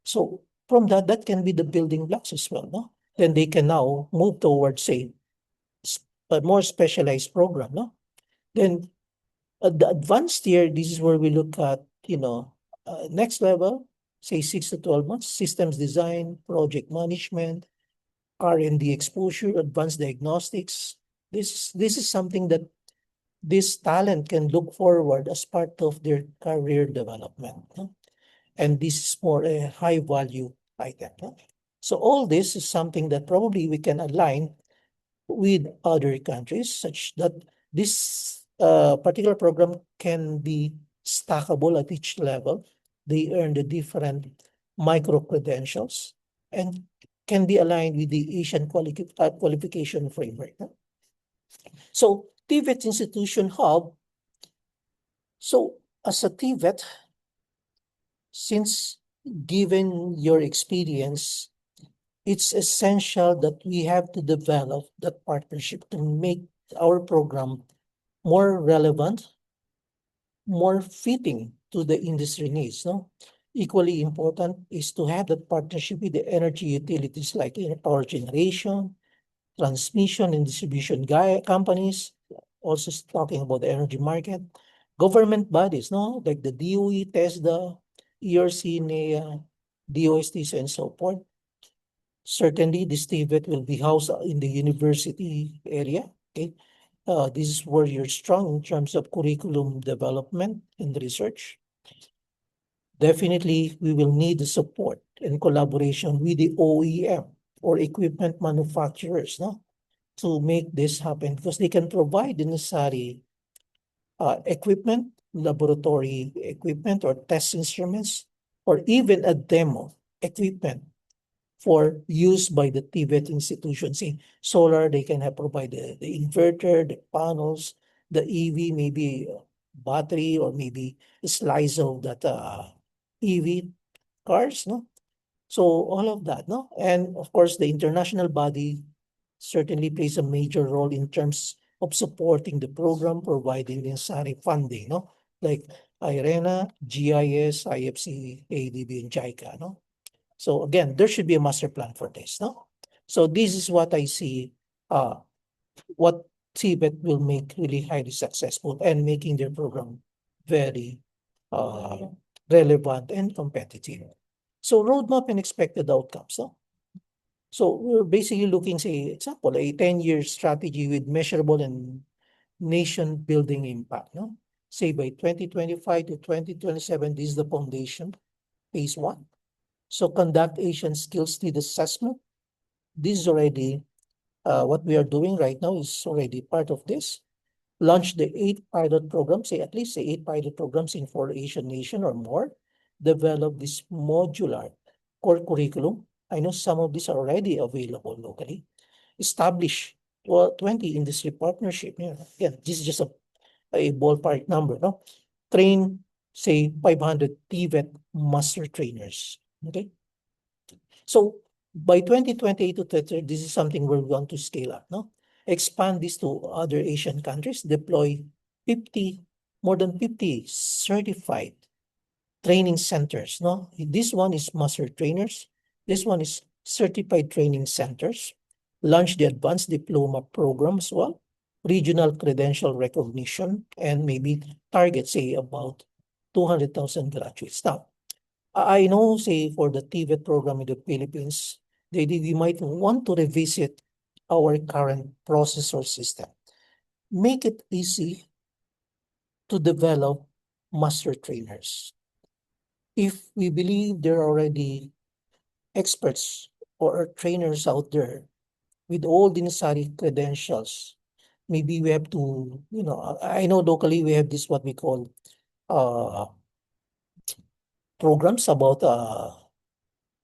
so from that, that can be the building blocks as well. No, then they can now move towards say a more specialized program. No, then at the advanced tier, this is where we look at next level, say 6 to 12 months, systems design, project management, R&D exposure, advanced diagnostics. This is something that this talent can look forward as part of their career development. No? And this is more a high value item. No? So all this is something that probably we can align with other countries such that this particular program can be stackable at each level. They earn the different micro credentials and can be aligned with the Asian qualification framework. No? So TVET Institution Hub. So as a TVET, since given your experience, it's essential that we have to develop that partnership to make our program more relevant, more fitting to the industry needs. No? Equally important is to have that partnership with the energy utilities like power generation, transmission and distribution companies, also talking about the energy market, government bodies, no, like the DOE, TESDA, ERC, NEA, DOST, and so forth. Certainly, this TVET will be housed in the university area. Okay, this is where you're strong in terms of curriculum development and research. Definitely, we will need the support and collaboration with the OEM or equipment manufacturers, no, to make this happen because they can provide the necessary equipment, laboratory equipment or test instruments, or even a demo equipment for use by the TVET institutions. In solar, they can have provide the inverter, the panels, the EV, maybe battery or maybe a slice of that EV cars, no? So all of that, no? And of course, the international body certainly plays a major role in terms of supporting the program, providing the necessary funding, no? Like IRENA, GIS, IFC, ADB, and JICA, no? So again, there should be a master plan for this, no? So this is what I see, what TVET will make really highly successful and making their program very uh, relevant and competitive. So roadmap and expected outcomes, no? So we're basically looking, say, example, a 10-year strategy with measurable and nation-building impact, no? Say by 2025 to 2027, this is the foundation, phase one. So conduct Asian skills need assessment. This is already what we are doing right now is already part of this. Launch the 8 pilot programs, say at least say 8 pilot programs in 4 Asian nation or more. Develop this modular core curriculum. I know some of these are already available locally. Establish 20 industry partnership. Yeah. Again, this is just a ballpark number. No? Train, say, 500 TVET master trainers. Okay. So by 2028 to 30, this is something we're going to scale up. No? Expand this to other Asian countries. Deploy 50, more than 50 certified training centers. No, this one is master trainers. This one is certified training centers. Launch the advanced diploma program as well. Regional credential recognition and maybe target say about 200,000 graduates. Now, I know say for the TVET program in the Philippines, we might want to revisit our current processor system. Make it easy to develop master trainers. If we believe they're already experts or trainers out there with all the necessary credentials. Maybe we have to, I know locally we have this what we call uh programs about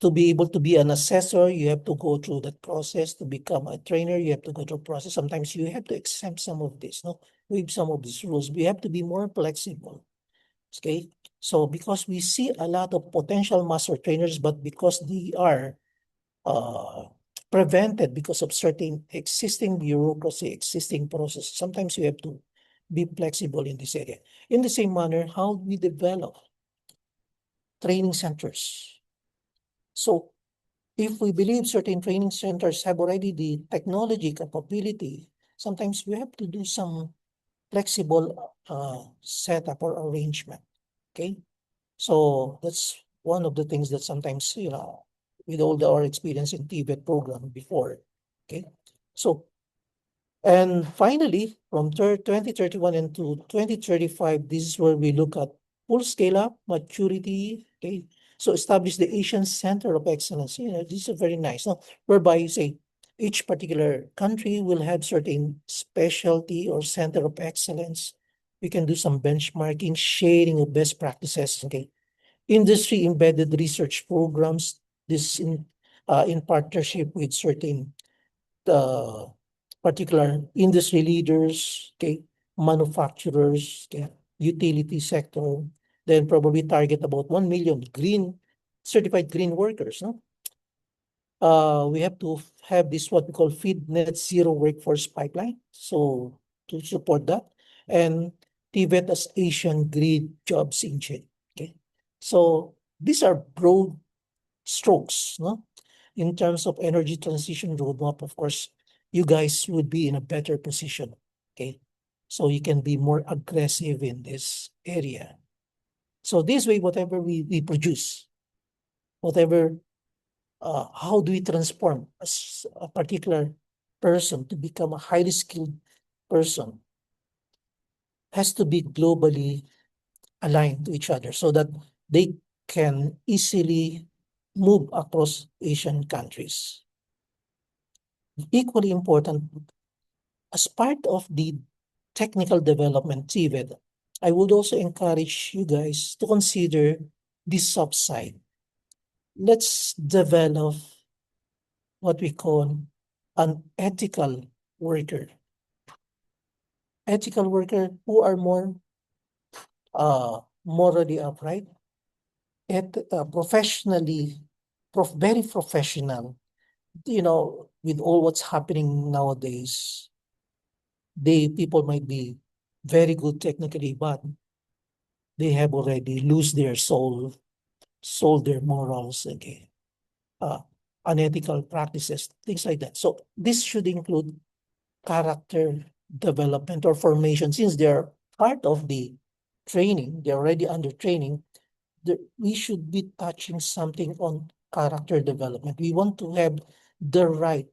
to be able to be an assessor, you have to go through that process. To become a trainer, you have to go through a process. Sometimes you have to exempt some of this, no, waive some of these rules. We have to be more flexible. Okay. So because we see a lot of potential master trainers, but because they are uh, prevented because of certain existing bureaucracy, existing process, sometimes you have to be flexible in this area. In the same manner, how we develop training centers. So if we believe certain training centers have already the technology capability, sometimes we have to do some flexible setup or arrangement. Okay. So that's one of the things that sometimes, with all our experience in TVET program before. Okay. So, and finally, from 2031 into 2035, this is where we look at full scale up maturity. Okay. So establish the Asian Center of Excellence. This is very nice. No? Whereby you say each particular country will have certain specialty or center of excellence. We can do some benchmarking, sharing of best practices. Okay. Industry embedded research programs. This in partnership with certain uh, particular industry leaders, okay, manufacturers, okay, utility sector, then probably target about 1 million certified green workers, no? We have to have this what we call feed net zero workforce pipeline. So to support that, and TVET as Asian Green Jobs Engine. Okay. So these are broad strokes, no? In terms of energy transition roadmap, of course, you guys would be in a better position. Okay. So you can be more aggressive in this area. So this way, whatever we produce, whatever how do we transform a particular person to become a highly skilled person has to be globally aligned to each other so that they can easily move across Asian countries. Equally important, as part of the technical development TVET, I would also encourage you guys to consider the soft side. Let's develop what we call an ethical worker. Ethical worker who are more morally upright, professionally, very professional. With all what's happening nowadays, people might be very good technically, but they have already lose their soul, sold their morals, okay, uh, unethical practices, things like that. So this should include character development or formation. Since they're part of the training, they're already under training, we should be touching something on character development. We want to have the right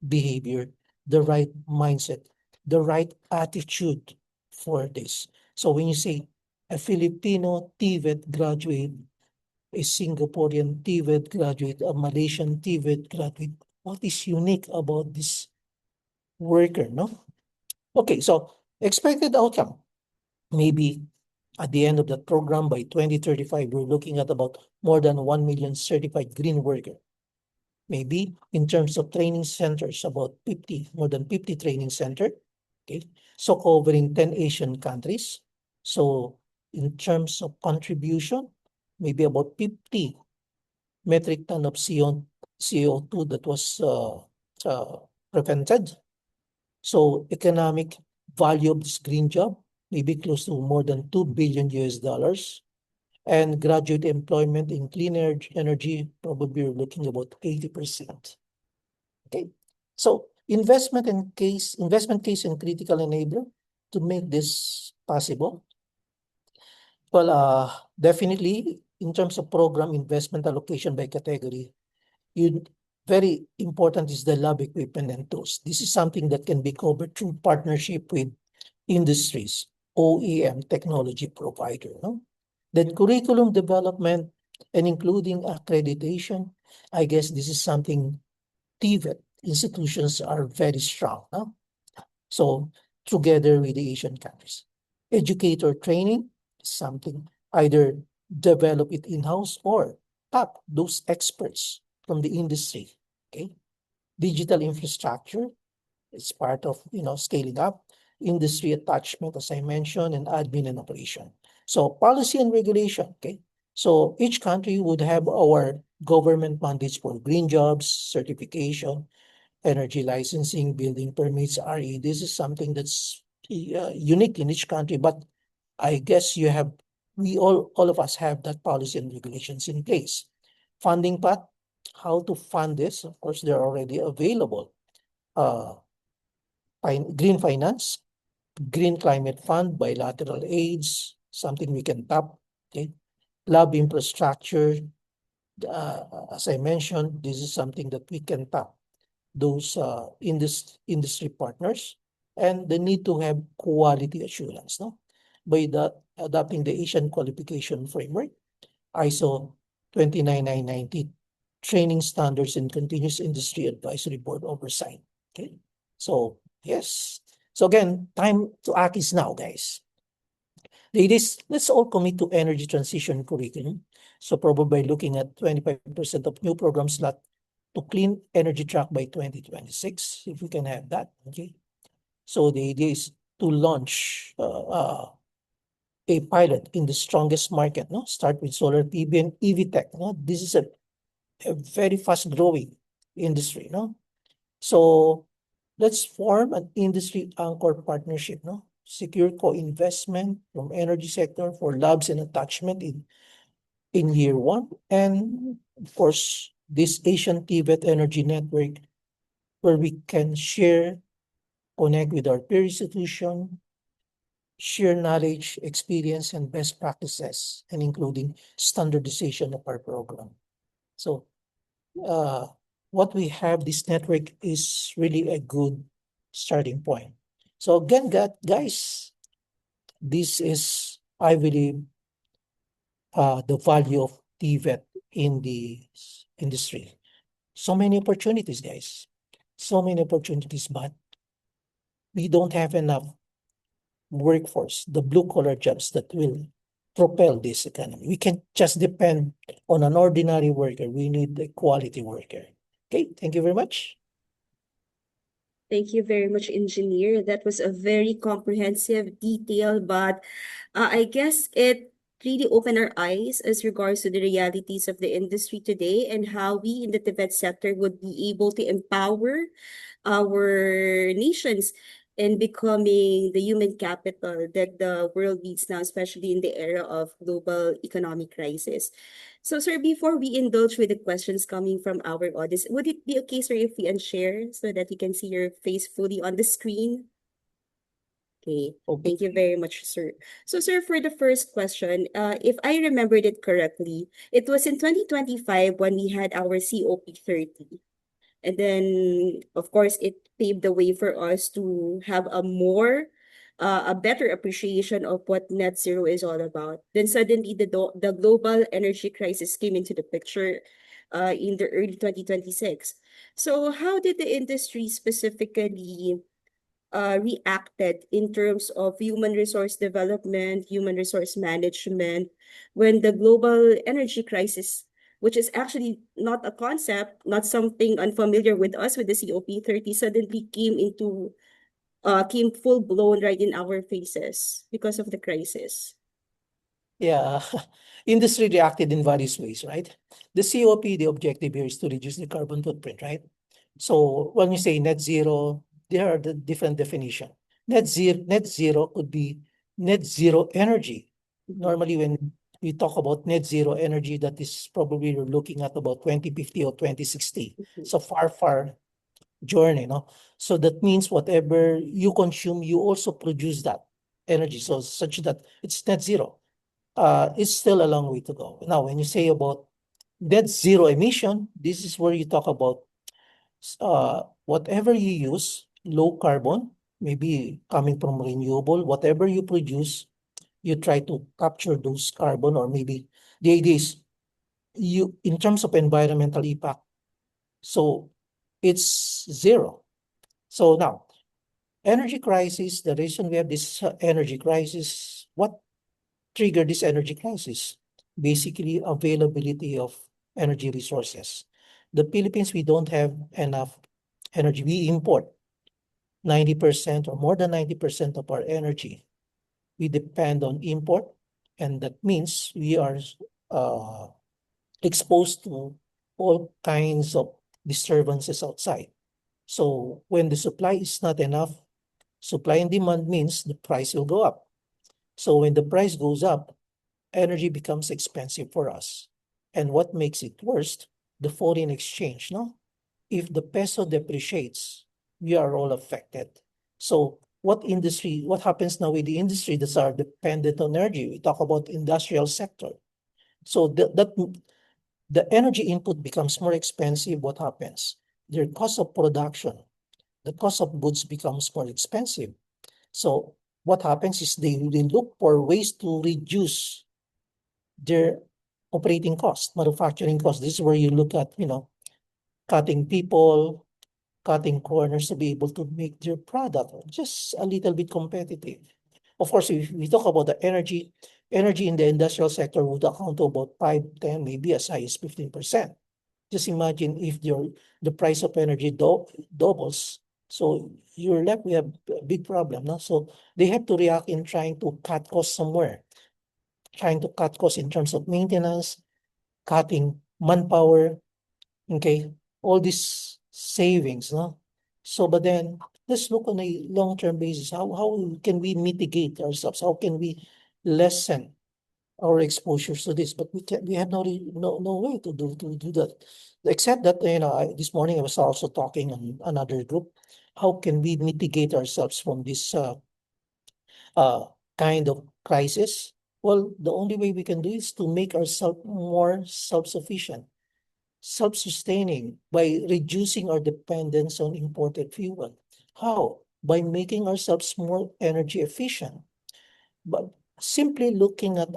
behavior, the right mindset, the right attitude for this. So when you say a Filipino TVET graduate, a Singaporean TVET graduate, a Malaysian TVET graduate, what is unique about this worker, no? Okay, so expected outcome. Maybe at the end of the program by 2035, we're looking at about more than 1 million certified green worker. Maybe in terms of training centers, about 50, more than 50 training center. Okay, so covering 10 Asian countries. So in terms of contribution, maybe about 50 metric ton of CO2 that was prevented. So economic value of this green job may be close to more than 2 billion US dollars. And graduate employment in clean energy, probably we're looking about 80%. Okay. So investment case and critical enabler to make this possible. Well, definitely in terms of program investment allocation by category, you very important is the lab equipment and tools. This is something that can be covered through partnership with industries, OEM technology provider. No? Then curriculum development and including accreditation. I guess this is something TVET institutions are very strong, no? So together with the Asian countries. Educator training is something either develop it in-house or tap those experts from the industry. Okay. Digital infrastructure is part of scaling up, industry attachment, as I mentioned, and admin and operation. So policy and regulation. Okay. So each country would have our government mandates for green jobs, certification, energy licensing, building permits, RE. This is something that's unique in each country, but I guess we all of us have that policy and regulations in place. Funding path, how to fund this? Of course, they're already available. Uh, green finance, green climate fund, bilateral aids, something we can tap. Okay, lab infrastructure. As I mentioned, this is something that we can tap those industry partners, and the need to have quality assurance, no? By that adopting the Asian qualification framework, ISO 29990, training standards and continuous industry advisory board oversight. Okay. So yes. So again, time to act is now, guys. Ladies, let's all commit to energy transition curriculum. So probably by looking at 25% of new programs slot to clean energy track by 2026, if we can have that. Okay. So the idea is to launch a pilot in the strongest market. No, start with solar PV and EV tech. No, this is a very fast growing industry. No, so let's form an industry anchor partnership. No, secure co-investment from energy sector for labs and attachment in year one, and of course this Asian TVET energy network where we can share, connect with our peer institution, share knowledge, experience, and best practices, and including standardization of our program. So uh, what we have, this network is really a good starting point. So again, guys, this is, I believe, the value of TVET in the industry. So many opportunities, guys. So many opportunities, but we don't have enough workforce, the blue collar jobs that will propel this economy. We can't just depend on an ordinary worker. We need a quality worker. Okay, thank you very much. Thank you very much, Engineer. That was a very comprehensive, detailed, but I guess it really opened our eyes as regards to the realities of the industry today and how we in the Tibet sector would be able to empower our nations in becoming the human capital that the world needs now, especially in the era of global economic crisis. So, sir, before we indulge with the questions coming from our audience, would it be okay, sir, if we unshare so that we can see your face fully on the screen? Okay, Okay. thank you very much, sir. So, sir, for the first question, if I remembered it correctly, it was in 2025 when we had our COP30. And then, of course, it paved the way for us to have a better appreciation of what net zero is all about. Then suddenly, the global energy crisis came into the picture, in the early 2026. So, how did the industry specifically reacted in terms of human resource development, human resource management, when the global energy crisis, which is actually not a concept, not something unfamiliar with us with the COP30, suddenly came full blown right in our faces because of the crisis. Yeah, industry reacted in various ways, right? The COP, the objective here is to reduce the carbon footprint, right? So when you say net zero, there are the different definition. Net zero could be net zero energy. Normally, when we talk about net zero energy, that is probably we're looking at about 2050 or 2060. So far journey, no? So that means whatever you consume, you also produce that energy. So such that it's net zero. It's still a long way to go. Now, when you say about net zero emission, this is where you talk about whatever you use, low carbon, maybe coming from renewable, whatever you produce, you try to capture those carbon, or maybe the idea is in terms of environmental impact, so it's zero. So now, energy crisis, the reason we have this energy crisis, what triggered this energy crisis? Basically, availability of energy resources. The Philippines, we don't have enough energy. We import 90% or more than 90% of our energy. We depend on import, and that means we are uh, exposed to all kinds of disturbances outside. So when the supply is not enough, supply and demand means the price will go up. So when the price goes up, energy becomes expensive for us. And what makes it worse? The foreign exchange, no? If the peso depreciates, we are all affected. So what happens now with the industry that are dependent on energy? We talk about industrial sector. So the energy input becomes more expensive. What happens? Their cost of production, the cost of goods becomes more expensive. So what happens is they look for ways to reduce their operating cost, manufacturing cost. This is where you look at, cutting people, cutting corners to be able to make their product just a little bit competitive. Of course, if we talk about the energy in the industrial sector would account to about 5, 10, maybe as high as 15%. Just imagine if the price of energy doubles. So you're left with a big problem. No? So they have to react in trying to cut costs somewhere, trying to cut costs in terms of maintenance, cutting manpower, okay, all these savings, no? So, but then let's look on a long-term basis. How can we mitigate ourselves? How can we lessen our exposures to this? But we have no way to do that. Except that, this morning I was also talking on another group. How can we mitigate ourselves from this uh, kind of crisis? Well, the only way we can do is to make ourselves more self-sufficient, self-sustaining by reducing our dependence on imported fuel. How? By making ourselves more energy efficient. But simply looking at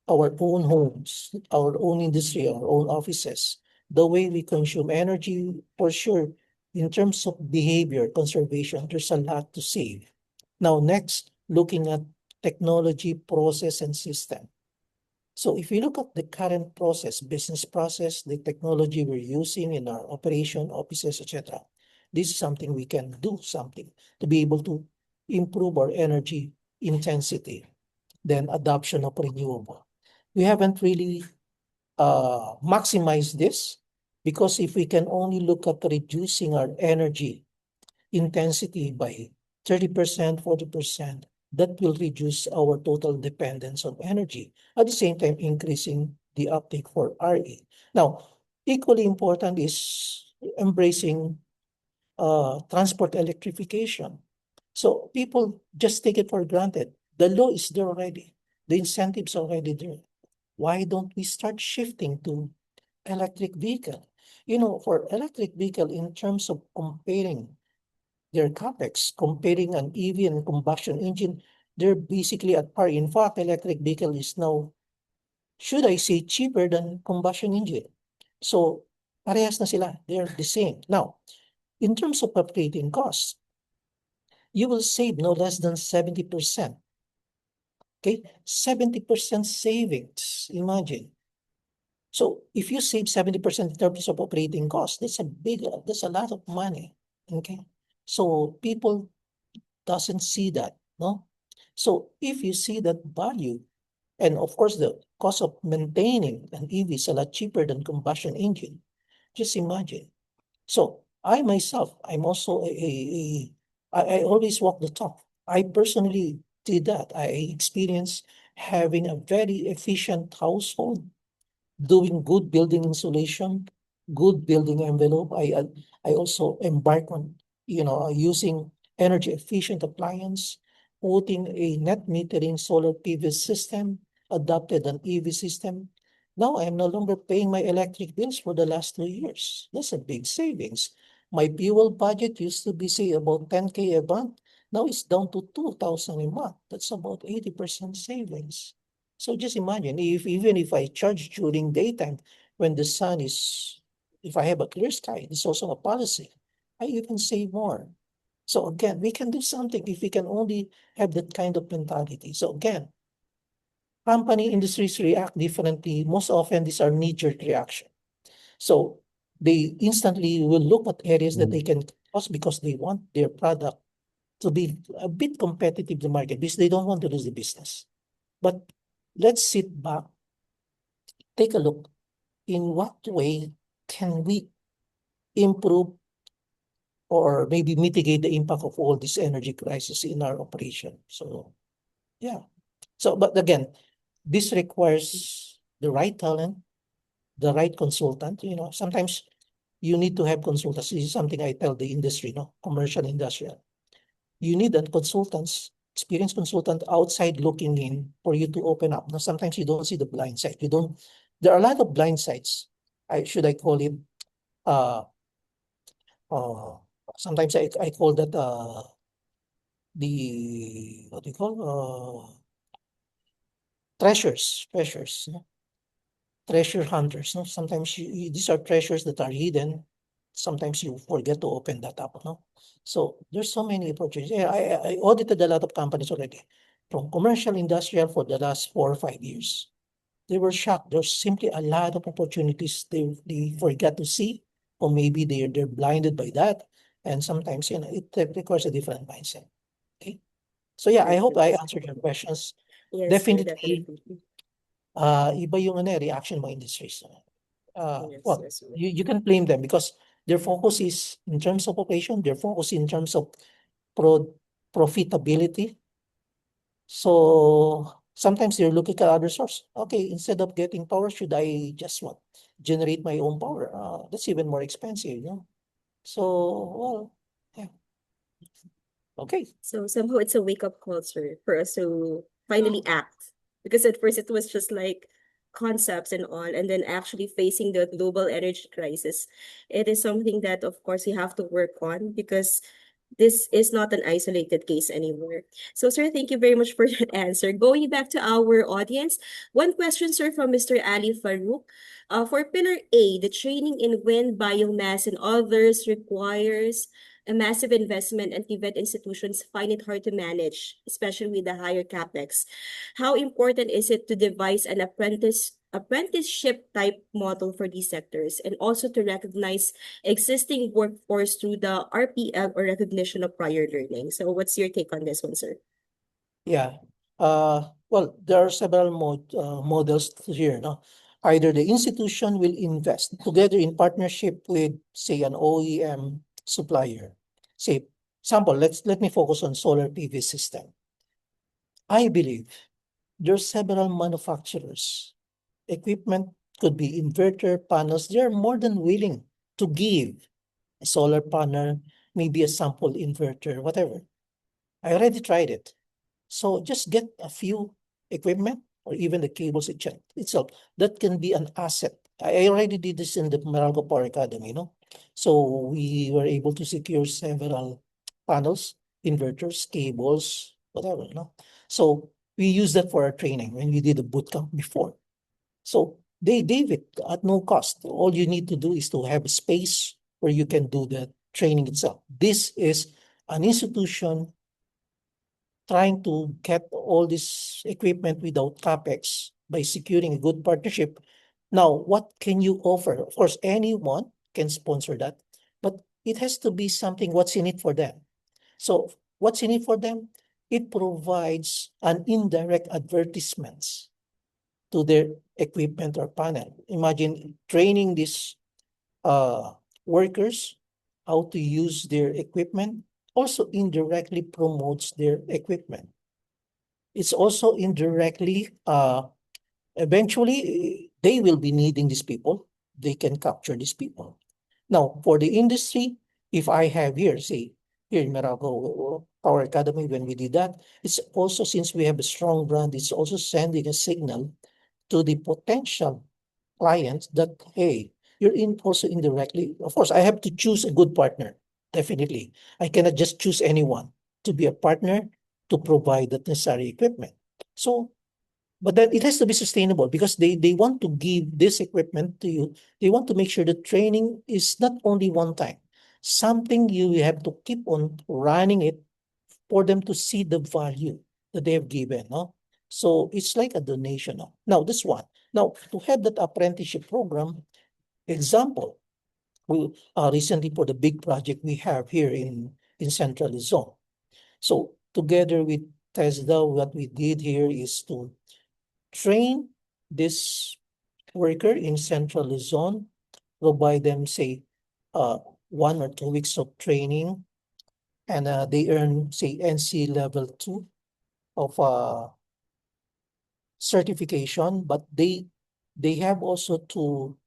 our own homes, our own industry, our own offices, the way we consume energy, for sure, in terms of behavior conservation, there's a lot to save. Now, next, looking at technology, process, and system. So if you look at the current process, business process, the technology we're using in our operation, offices, etc., this is something we can do something to be able to improve our energy intensity, then adoption of renewable. We haven't really maximized this because if we can only look at reducing our energy intensity by 30%, 40%, that will reduce our total dependence on energy. At the same time, increasing the uptake for RE. Now, equally important is embracing transport electrification. So people just take it for granted. The law is there already. The incentives are already there. Why don't we start shifting to electric vehicle? For electric vehicle, in terms of comparing their capex, comparing an EV and combustion engine, they're basically at par. In fact, electric vehicle is now, should I say, cheaper than combustion engine. So, parehas na sila. They're the same. Now, in terms of operating costs, you will save no less than 70%. Okay? 70% savings. Imagine. So, if you save 70% in terms of operating costs, that's a lot of money. Okay? So, people doesn't see that, no? So if you see that value, and of course the cost of maintaining an EV is a lot cheaper than combustion engine, just imagine. So I myself, I'm also I always walk the talk. I personally did that. I experienced having a very efficient household, doing good building insulation, good building envelope. I also embark on using energy efficient appliance, putting a net metering solar PV system, adopted an EV system. Now I am no longer paying my electric bills for the last 2 years. That's a big savings. My fuel budget used to be say about 10K a month. Now it's down to 2,000 a month. That's about 80% savings. So just imagine if even if I charge during daytime, when the sun is, if I have a clear sky, it's also a policy. I even save more. So again, we can do something if we can only have that kind of mentality. So again, company industries react differently. Most often, these are knee-jerk reaction. So they instantly will look at areas that they can cost because they want their product to be a bit competitive in the market because they don't want to lose the business. But let's sit back, take a look in what way can we improve or maybe mitigate the impact of all this energy crisis in our operation. So yeah. So but again, this requires the right talent, the right consultant. Sometimes you need to have consultants. This is something I tell the industry, no, commercial, industrial. You need a consultants, experienced consultant outside looking in for you to open up. Now, sometimes you don't see the blind side. You don't. There are a lot of blind sides. I call it uh uh sometimes I call that the what do you call treasures, no? Treasure hunters. No, sometimes these are treasures that are hidden. Sometimes you forget to open that up. No, so there's so many opportunities. Yeah, I audited a lot of companies already, from commercial, industrial for the last 4 or 5 years. They were shocked. There's simply a lot of opportunities they forget to see, or maybe they're blinded by that. And sometimes it requires a different mindset. Okay. So yeah, I hope I Perfect. answered your questions. Yes, sir, Definitely, definitely. iba yung reaction mo industries. Yes, Well, yes, sir. you can blame them because their focus is in terms of operation, their focus in terms of pro profitability. So sometimes they're looking at other source. Okay, instead of getting power, should I just what? Generate my own power? That's even more expensive. So, well, yeah. Okay. So somehow it's a wake-up call, sir, for us to finally act. Because at first it was just like concepts and all, and then actually facing the global energy crisis. It is something that, of course, we have to work on because this is not an isolated case anymore. So, sir, thank you very much for that answer. Going back to our audience, one question, sir, from Mr. Ali Farouk. For Pillar A, the training in wind, biomass, and others requires a massive investment, and TVET institutions find it hard to manage, especially with the higher capex. How important is it to devise an apprenticeship type model for these sectors and also to recognize existing workforce through the RPL or recognition of prior learning? So what's your take on this one, sir? Yeah. Well, there are several models here. No? Either the institution will invest together in partnership with, say, an OEM supplier. Say, example, let me focus on solar PV system. I believe there are several manufacturers. Equipment could be inverter panels. They are more than willing to give a solar panel, maybe a sample inverter, whatever. I already tried it. So just get a few equipment or even the cables itself. That can be an asset. I already did this in the Meralco Power Academy. So we were able to secure several panels, inverters, cables, whatever. So we used that for our training when we did a boot camp before. So they gave it at no cost. All you need to do is to have a space where you can do the training itself. This is an institution trying to get all this equipment without capex by securing a good partnership. Now, what can you offer? Of course, anyone can sponsor that, but it has to be something what's in it for them. So what's in it for them? It provides an indirect advertisements to their equipment or panel. Imagine training these uh, workers how to use their equipment also indirectly promotes their equipment. It's also indirectly, eventually, they will be needing these people. They can capture these people. Now, for the industry, if I have here, say, here in Meralco Power Academy, when we did that, it's also, since we have a strong brand, it's also sending a signal to the potential clients that, hey, you're in also indirectly. Of course, I have to choose a good partner. Definitely. I cannot just choose anyone to be a partner to provide the necessary equipment. So But then it has to be sustainable because they want to give this equipment to you. They want to make sure the training is not only one time, something you have to keep on running it for them to see the value that they have given. No? So it's like a donation. No? Now, this one. Now, to have that apprenticeship program, example, we recently for the big project we have here in Central Luzon. So together with TESDA, what we did here is to train this worker in Central Luzon, provide them, say, 1 or 2 weeks of training, and they earn, say, NC level 2 of certification, but they have also to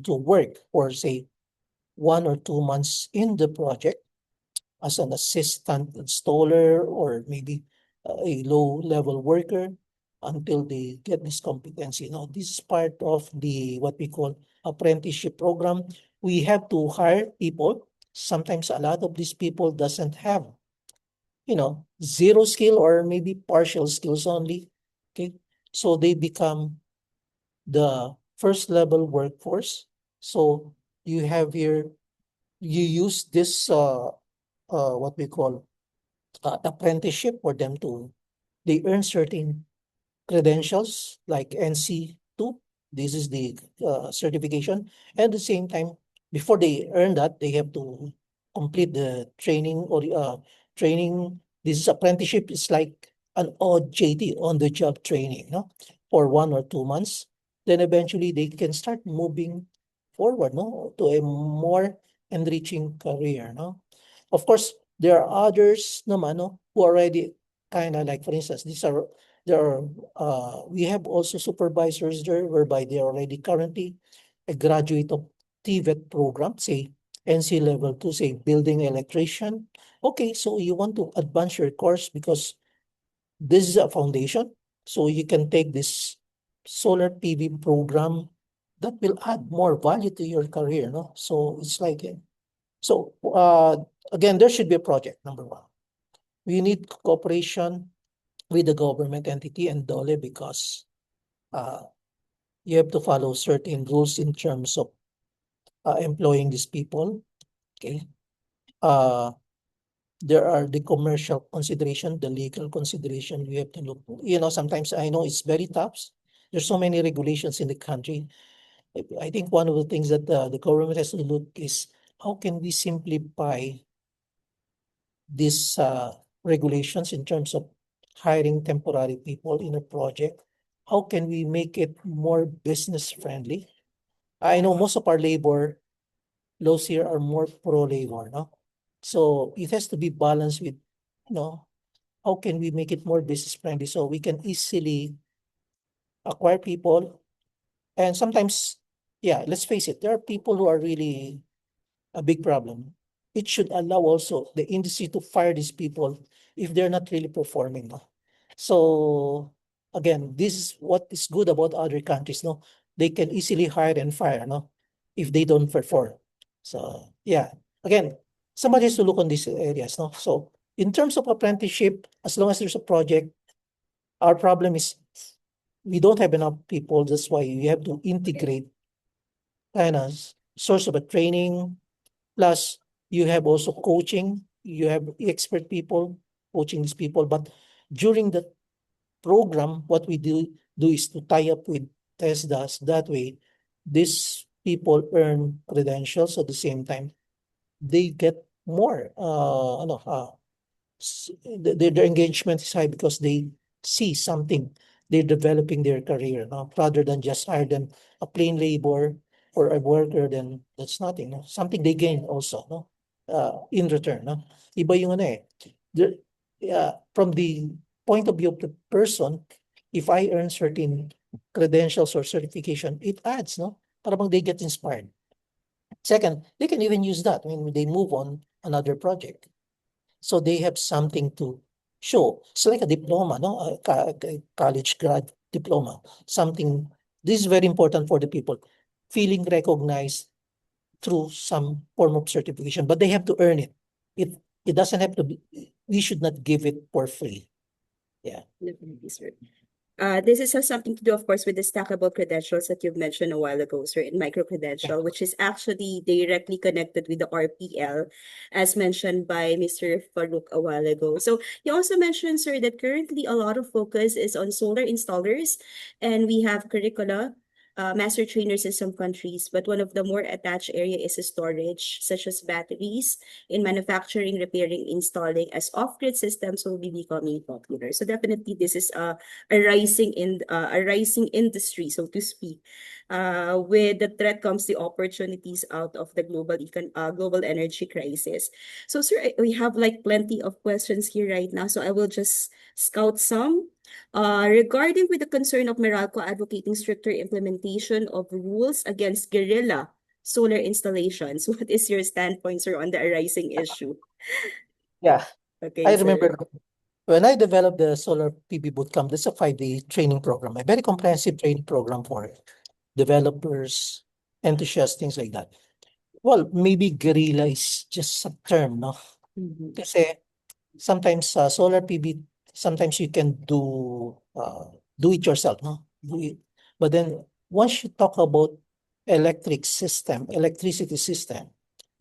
work for, say, 1 or 2 months in the project as an assistant installer or maybe a low-level worker until they get this competency. Now, this is part of the what we call apprenticeship program. We have to hire people. Sometimes a lot of these people doesn't have, zero skill or maybe partial skills only. Okay. So they become the first level workforce. So you have here, you use this what we call apprenticeship for them to they earn certain credentials like NC2. This is the certification. And at the same time, before they earn that, they have to complete the training or training. This is apprenticeship. It's like an OJT, on the job training, no, for 1 or 2 months. Then eventually they can start moving forward, no, to a more enriching career, no. Of course, there are others naman, no, who already kind of like, for instance, these are there are we have also supervisors there whereby they are already currently a graduate of TVET program, say NC level 2, say building electrician. Okay, so you want to advance your course because this is a foundation. So you can take this solar PV program that will add more value to your career, no? So it's like, so again, there should be a project, number one. We need cooperation with the government entity and DOLE because uh, you have to follow certain rules in terms of employing these people. Okay. Uh, there are the commercial consideration, the legal consideration we have to look. Sometimes I know it's very tough. There's so many regulations in the country. I think one of the things that the government has to look is how can we simplify these regulations in terms of hiring temporary people in a project? How can we make it more business friendly? I know most of our labor laws here are more pro labor, no? So it has to be balanced with, how can we make it more business friendly so we can easily acquire people? And sometimes, yeah, let's face it, there are people who are really a big problem. It should allow also the industry to fire these people if they're not really performing. No? So again, this is what is good about other countries. No, they can easily hire and fire. No, if they don't perform. So yeah, again, somebody has to look on these areas. No, so in terms of apprenticeship, as long as there's a project, our problem is we don't have enough people. That's why you have to integrate kind of source of a training. Plus, you have also coaching. You have expert people coaching these people. But during the program, what we do is to tie up with TESDAS. That way, these people earn credentials at the same time. They get more, their engagement is high because they see something. They're developing their career, no? Rather than just hire them a plain labor or a worker, then that's nothing. No? Something they gain also, no? In return, no? Iba yung ano eh. From the point of view of the person, if I earn certain credentials or certification, it adds, no? Para bang they get inspired. Second, they can even use that when they move on another project. So they have something to show. It's like a diploma, no? A college grad diploma. Something, this is very important for the people. Feeling recognized through some form of certification, but they have to earn it. It doesn't have to be, we should not give it for free. Yeah. Definitely, sir. Has something to do, of course, with the stackable credentials that you've mentioned a while ago, sir, in Yeah. micro-credential, which is actually directly connected with the RPL, as mentioned by Mr. Farouk a while ago. So you also mentioned, sir, that currently a lot of focus is on solar installers, and we have curricula, master trainers in some countries, but one of the more attached area is storage, such as batteries, in manufacturing, repairing, installing, as off-grid systems will be becoming popular. So definitely this is a rising industry, so to speak. With the threat comes the opportunities out of the global energy crisis. So, sir, we have like plenty of questions here right now, so I will just scout some. Regarding with the concern of Meralco advocating stricter implementation of rules against guerrilla solar installations, what is your standpoint, sir, on the arising issue? Yeah. Okay, I sir. remember when I developed the solar PV bootcamp, that's a 5-day training program, a very comprehensive training program for developers, enthusiasts, things like that. Well, maybe guerrilla is just a term, no? Mhm. Kasi sometimes solar PV, sometimes you can do it yourself, no? Do it. But then once you talk about electricity system,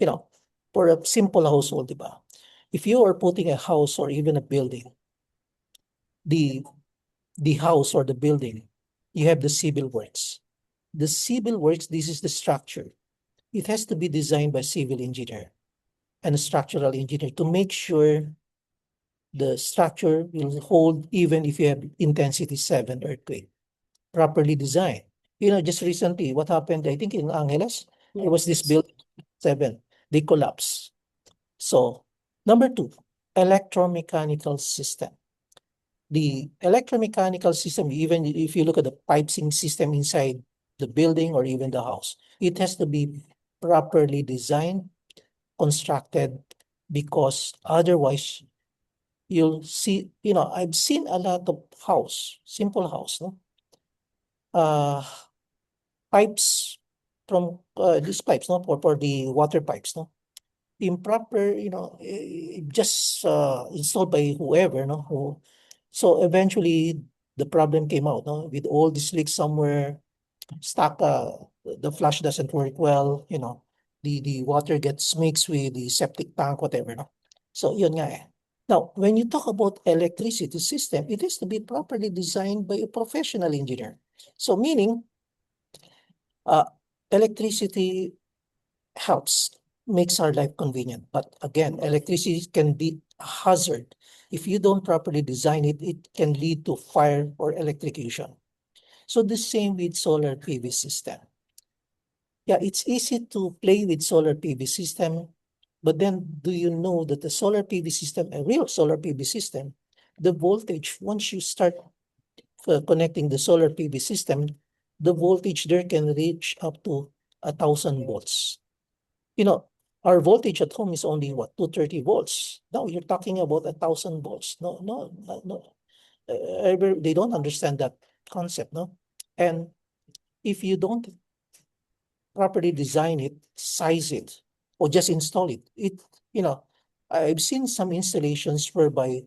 you know, for a simple household, diba? If you are putting a house or even a building, the the house or the building, you have the civil works. The civil works, this is the structure. It has to be designed by civil engineer and a structural engineer to make sure the structure will hold even if you have intensity 7 earthquake, properly designed. Just recently, what happened, I think in Angeles, there was this Yes. building 7, they collapsed. So, number 2, electromechanical system. The electromechanical system, even if you look at the piping system inside the building or even the house, it has to be properly designed, constructed, because otherwise you'll see, I've seen a lot of simple house, no? Uh, Pipes from these pipes, no, for the water pipes, no? Improper, just installed by whoever, no? So eventually the problem came out, no? With all these leaks somewhere, stuck, the flush doesn't work well, the water gets mixed with the septic tank, whatever, no? So yun nga eh. Now, when you talk about electricity system, it has to be properly designed by a professional engineer. So meaning, uh, electricity helps, makes our life convenient. But again, electricity can be a hazard. If you don't properly design it, it can lead to fire or electrocution. So the same with solar PV system. Yeah, it's easy to play with solar PV system, but then do you know that the solar PV system, a real solar PV system, the voltage, once you start connecting the solar PV system, the voltage there can reach up to 1,000 volts. You know, our voltage at home is only what, 230 volts. Now you're talking about 1,000 volts. No, no, no, no. They don't understand that concept, no? And if you don't properly design it, size it, or just install it, you know, I've seen some installations whereby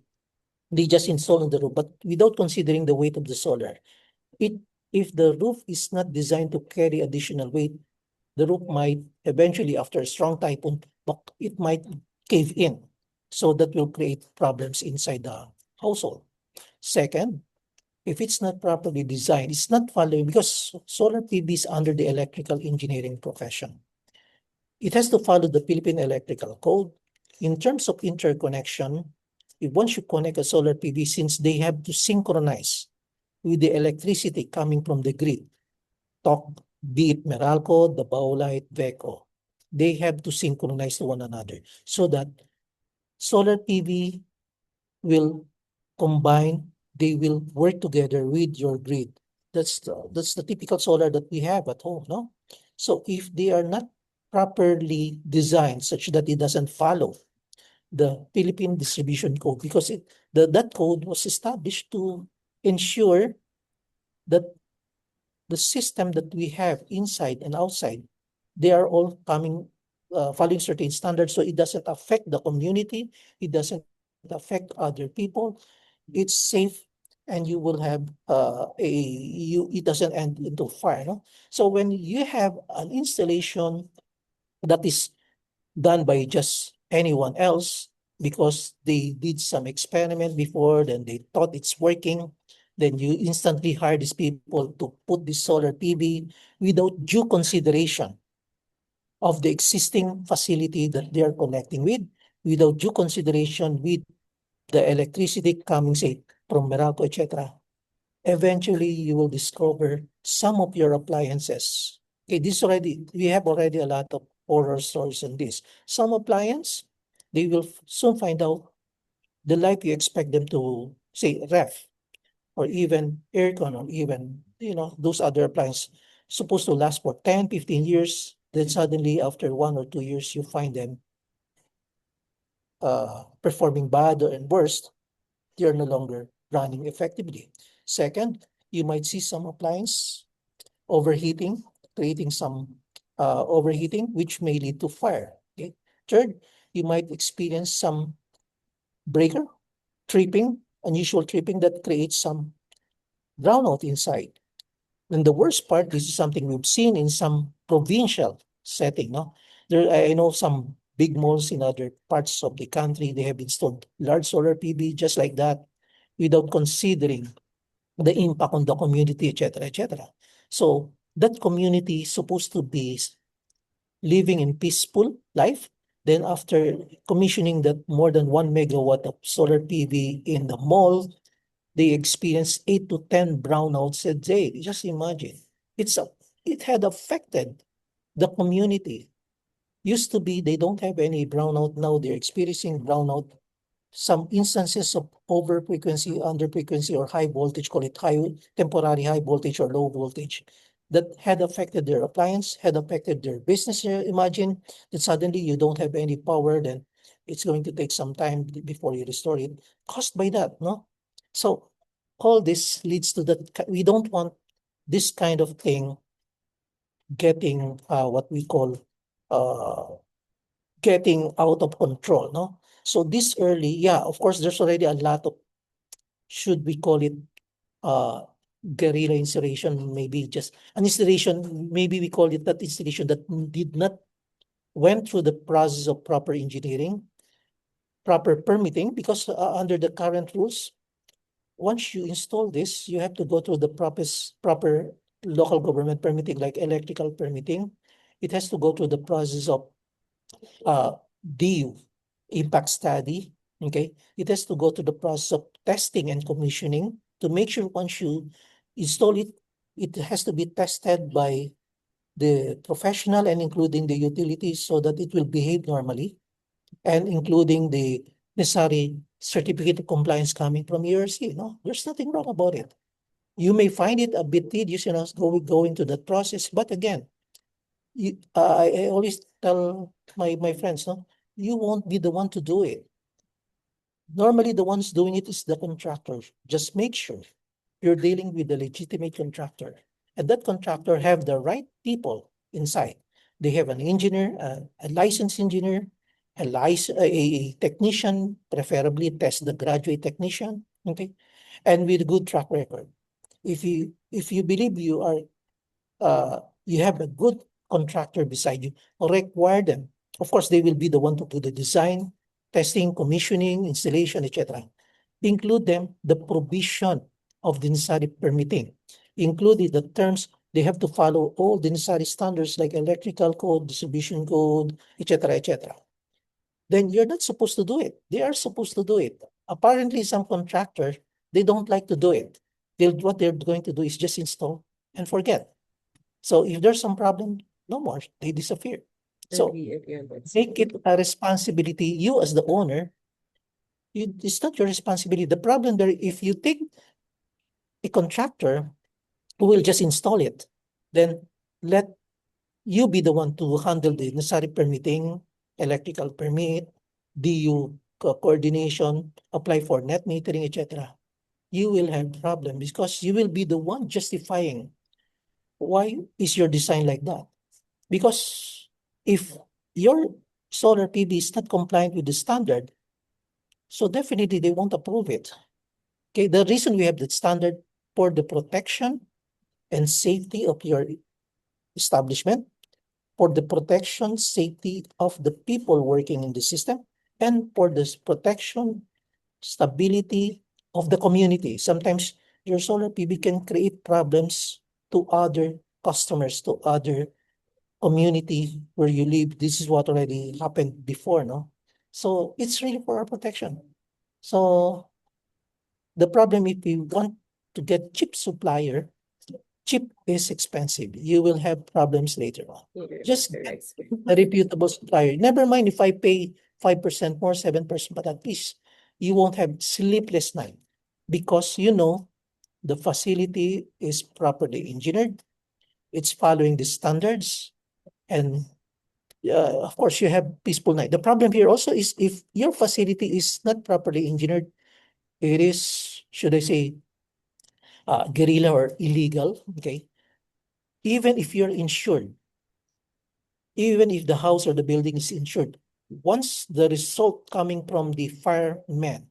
they just install in the roof, but without considering the weight of the solar. It If the roof is not designed to carry additional weight, the roof might eventually, after a strong typhoon, it might cave in. So that will create problems inside the household. Second, if it's not properly designed, it's not following, because solar PV is under the electrical engineering profession. It has to follow the Philippine Electrical Code. In terms of interconnection, if once you connect a solar PV, since they have to synchronize with the electricity coming from the grid, talk, be it Meralco, the Baulight, VECO, they have to synchronize to one another so that solar PV will combine, they will work together with your grid. That's the typical solar that we have at home, no? So if they are not properly designed such that it doesn't follow the Philippine Distribution Code, because that code was established to ensure that the system that we have inside and outside, they are all following certain standards, so it doesn't affect the community, it doesn't affect other people, it's safe, and and you will have it doesn't end into fire, no? So when you have an installation that is done by just anyone else because they did some experiment before, then they thought it's working, then you instantly hire these people to put this solar PV without due consideration of the existing facility that they are connecting with, without due consideration with the electricity coming, say, from Meralco, etc. Eventually, you will discover some of your appliances. Okay, we have already a lot of horror stories on this. Some appliance, they will soon find out the life you expect them to, say, ref, or even aircon, or even, those other appliances supposed to last for 10, 15 years. Then suddenly, after 1 or 2 years, you find them performing bad and worse. They are no longer running effectively. Second, you might see some appliance overheating, creating some overheating, which may lead to fire. Okay. Third, you might experience some breaker tripping, unusual tripping that creates some brownout inside. And the worst part, this is something we've seen in some provincial setting. No, I know some big malls in other parts of the country. They have installed large solar PV just like that, without considering the impact on the community, etc., etc. So that community is supposed to be living in peaceful life. Then after commissioning that more than 1 megawatt of solar PV in the mall, they experience 8 to 10 brownouts a day. Just imagine. It had affected the community. Used to be they don't have any brownout. Now they're experiencing brownout. Some instances of over frequency, under frequency, or high voltage, call it temporary high voltage or low voltage, that had affected their appliance, had affected their business. Imagine that suddenly you don't have any power, then it's going to take some time before you restore it, caused by that, no? So all this leads to that. We don't want this kind of thing getting what we call uh, getting out of control, no? So this early, yeah, of course, there's already a lot of, should we call it uh guerrilla installation, maybe just an installation, maybe we call it that installation that did not went through the process of proper engineering, proper permitting, because under the current rules, once you install this, you have to go through the proper local government permitting, like electrical permitting. It has to go through the process of uh, DU, impact study. Okay, it has to go to the process of testing and commissioning to make sure once you install it, it has to be tested by the professional and including the utilities so that it will behave normally, and including the necessary certificate of compliance coming from ERC. No, there's nothing wrong about it. You may find it a bit tedious, going to that process, but again, I always tell my friends, no, you won't be the one to do it. Normally, the ones doing it is the contractor. Just make sure you're dealing with a legitimate contractor, and that contractor have the right people inside. They have an engineer, a licensed engineer, a technician, preferably test the graduate technician, okay, and with a good track record. If you believe you have a good contractor beside you, require them. Of course, they will be the one to do the design, testing, commissioning, installation, etc. Include them the provision of the necessary permitting. Include the terms, they have to follow all the necessary standards like electrical code, distribution code, etc., etc. Then you're not supposed to do it. They are supposed to do it. Apparently, some contractors, they don't like to do it. What they're going to do is just install and forget. So if there's some problem, no more, they disappear. So make it a responsibility. You as the owner, it's not your responsibility. The problem there, if you take a contractor who will just install it, then let you be the one to handle the necessary permitting, electrical permit, DU coordination, apply for net metering, etc. You will have problem because you will be the one justifying why is your design like that. Because if your solar PV is not compliant with the standard, so definitely they won't approve it. Okay, the reason we have that standard for the protection and safety of your establishment, for the protection, safety of the people working in the system, and for the protection, stability of the community. Sometimes your solar PV can create problems to other customers, to other community where you live. This is what already happened before, no? So it's really for our protection. So the problem, if you want to get cheap supplier, cheap is expensive. You will have problems later on. Just get Correct. a reputable supplier. Never mind if I pay 5% more, 7%, but at least you won't have sleepless night because you know the facility is properly engineered, it's following the standards, and of course you have peaceful night. The problem here also is if your facility is not properly engineered, it is, should I say, guerrilla or illegal, okay? Even if you're insured, even if the house or the building is insured, once the result coming from the fireman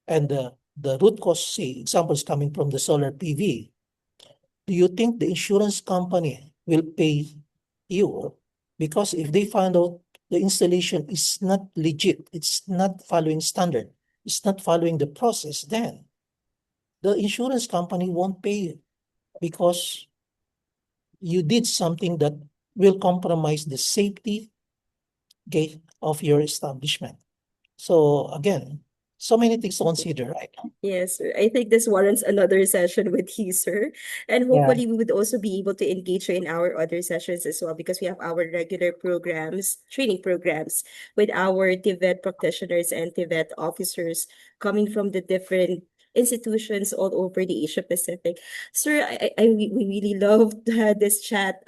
and the root cause, say, example is coming from the solar PV, do you think the insurance company will pay you? Because if they find out the installation is not legit, it's not following standard, it's not following the process, then the insurance company won't pay you because you did something that will compromise the safety, okay, of your establishment. So again, so many things to consider, right? Yes, sir. I think this warrants another session with you, sir. And Yeah. hopefully we would also be able to engage you in our other sessions as well because we have our regular programs, training programs with our TVET practitioners and TVET officers coming from the different institutions all over the Asia Pacific. Sir, we really loved this chat.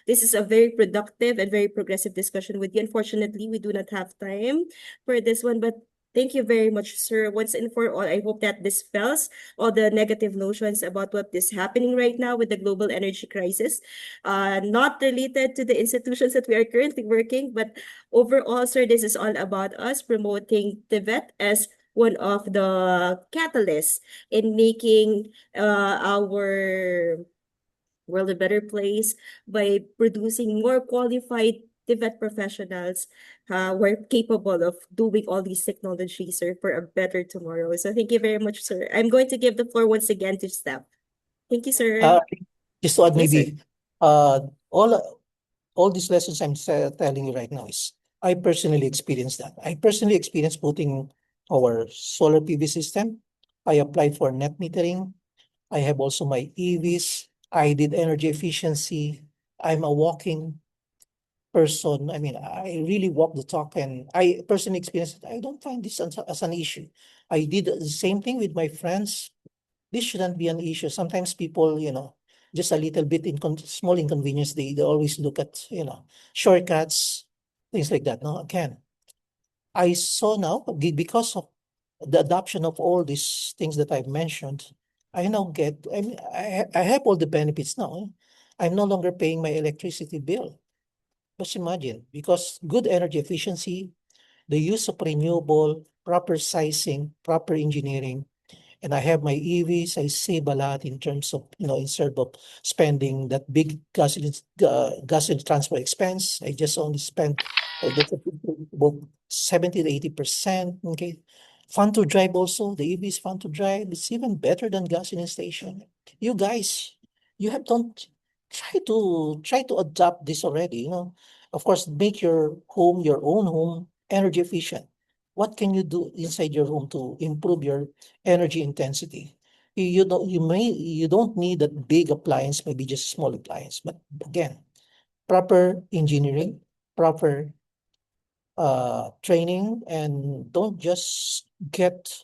This is a very productive and very progressive discussion with you. Unfortunately, we do not have time for this one, but thank you very much, sir. Once and for all, I hope that dispels all the negative notions about what is happening right now with the global energy crisis. Not related to the institutions that we are currently working, but overall, sir, this is all about us promoting TVET as one of the catalysts in making our world a better place by producing more qualified TVET professionals who are capable of doing all these technologies, sir, for a better tomorrow. So thank you very much, sir. I'm going to give the floor once again to Steph. Thank you, sir. Uh, just to add Yes, sir. maybe, uh, all these lessons I'm telling you right now is I personally experienced that. I personally experienced putting our solar PV system. I applied for net metering. I have also my EVs. I did energy efficiency. I'm a walking person. I mean, I really walk the talk and I personally experienced it. I don't find this as an issue. I did the same thing with my friends. This shouldn't be an issue. Sometimes people, just a little bit small inconvenience, they always look at, shortcuts, things like that. No, again, I saw now because of the adoption of all these things that I've mentioned, I now get, I mean, I have all the benefits now. I'm no longer paying my electricity bill. Just imagine, because good energy efficiency, the use of renewable, proper sizing, proper engineering, and I have my EVs, I save a lot in terms of, instead of spending that big gasoline transport expense, I just only spend that's about 70 to 80%. Okay. Fun to drive also. The EV is fun to drive. It's even better than gasoline station. You guys, you have don't try to adopt this already. Of course, make your own home energy efficient. What can you do inside your home to improve your energy intensity? You don't need a big appliance, maybe just a small appliance. But again, proper engineering, proper training, and don't just get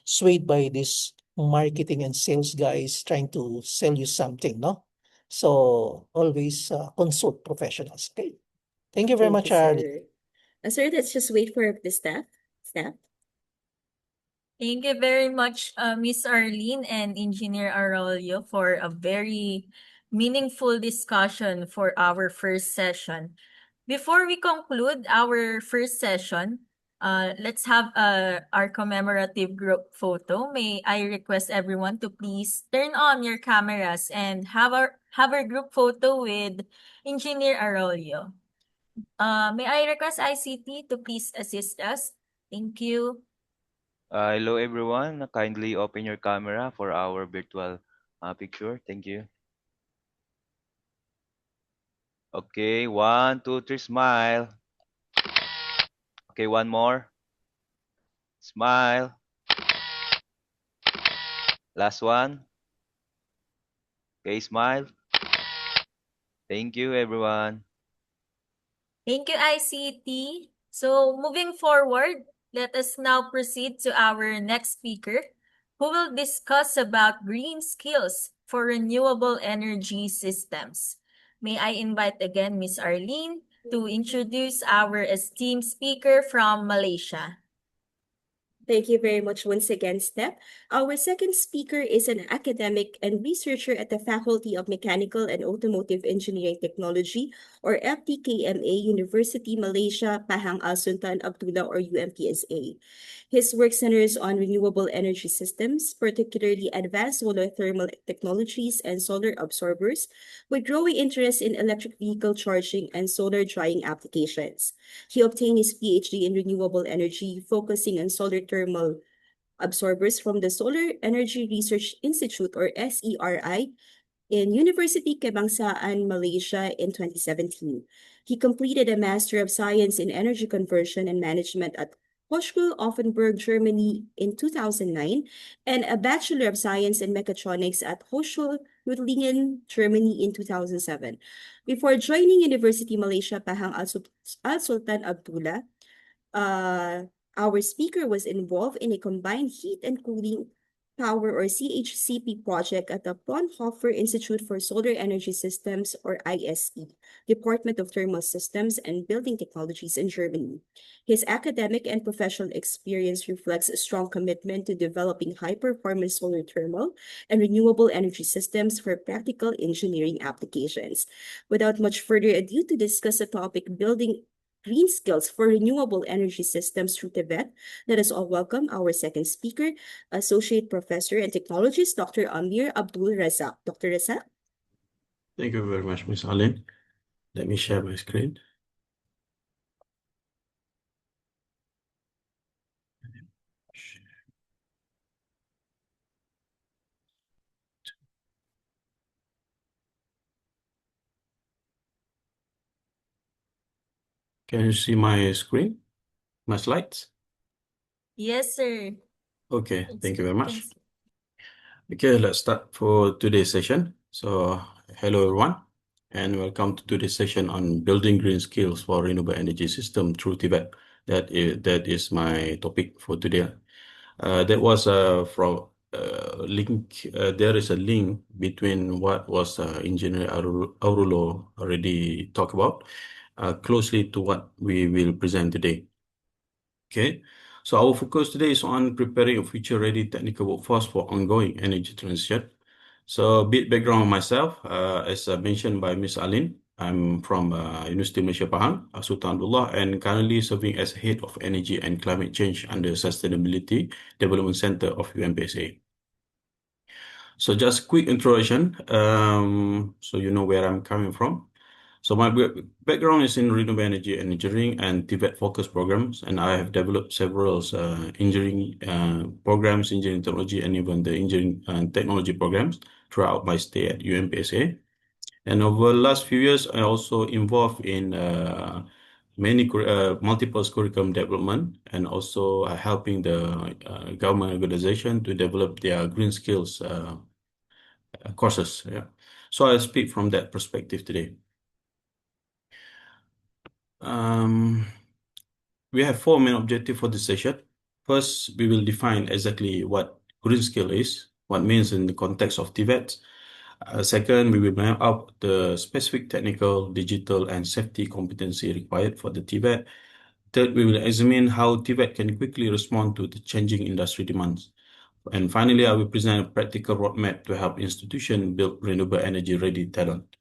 swayed by this marketing and sales guys trying to sell you something, no? So always consult professionals. Okay. Thank you very Thank you, much, Arlie. sir. Sir, let's just wait for the staff. Staff. Thank you very much, Miss Arlene and Engineer Arroyo, for a very meaningful discussion for our first session. Before we conclude our first session, Let's have our commemorative group photo. May I request everyone to please turn on your cameras and have our group photo with Engineer Arroyo. May I request ICT to please assist us? Thank you. Hello everyone. Kindly open your camera for our virtual picture. Thank you. Okay, one, two, three, smile. Okay, one more. Smile. Last one. Okay, smile. Thank you everyone. Thank you, ICT. So, moving forward, let us now proceed to our next speaker, who will discuss about green skills for renewable energy systems. May I invite again Ms. Arlene to introduce our esteemed speaker from Malaysia. Thank you very much once again, Steph. Our second speaker is an academic and researcher at the Faculty of Mechanical and Automotive Engineering Technology, or FTKMA, University Malaysia, Pahang Al Sultan Abdullah, or UMPSA. His work centers on renewable energy systems, particularly advanced solar thermal technologies and solar absorbers, with growing interest in electric vehicle charging and solar drying applications. He obtained his PhD in renewable energy, focusing on solar thermal absorbers from the Solar Energy Research Institute, or SERI, in University Kebangsaan, Malaysia in 2017. He completed a Master of Science in Energy Conversion and Management at Hochschule Offenburg, Germany in 2009, and a Bachelor of Science in Mechatronics at Hochschule Reutlingen, Germany in 2007. Before joining University Malaysia Pahang Al Sultan Abdullah, uh, our speaker was involved in a combined heat and cooling power, or CHCP, project at the Fraunhofer Institute for Solar Energy Systems, or ISE, Department of Thermal Systems and Building Technologies in Germany. His academic and professional experience reflects a strong commitment to developing high-performance solar thermal and renewable energy systems for practical engineering applications. Without much further ado, to discuss the topic building green skills for renewable energy systems through TVET, let us all welcome our second speaker, Associate Professor and Technologist, Dr. Amir Abdul Razak. Dr. Razak? Thank you very much, Ms. Arlene. Let me share my screen. Can you see my screen, my slides? Yes, sir. Okay, thank you very Can much. Okay, let's start for today's session. So, hello everyone, and welcome to today's session on building green skills for renewable energy system through TVET. That is my topic for today. That was from link. There is a link between what was Engineer Aurulo already talked about, closely to what we will present today. Okay, so our focus today is on preparing a future-ready technical workforce for ongoing energy transition. So, a bit background on myself, as mentioned by Ms. Alin, I'm from University of Malaysia Pahang, Sultan Abdullah, and currently serving as Head of Energy and Climate Change under Sustainability Development Center of UMPSA. So, just quick introduction, so you know where I'm coming from. So my background is in renewable energy engineering and TVET focus programs, and I have developed several engineering programs, engineering technology, and even the engineering technology programs throughout my stay at UMPSA. And over the last few years, I also involved in multiple curriculum development, and also helping the government organization to develop their green skills courses. Yeah. So I speak from that perspective today. We have four main objectives for this session. First, we will define exactly what green skill is, what means in the context of TVET. Second, we will map out the specific technical, digital, and safety competency required for the TVET. Third, we will examine how TVET can quickly respond to the changing industry demands. And finally, I will present a practical roadmap to help institutions build renewable energy-ready talent.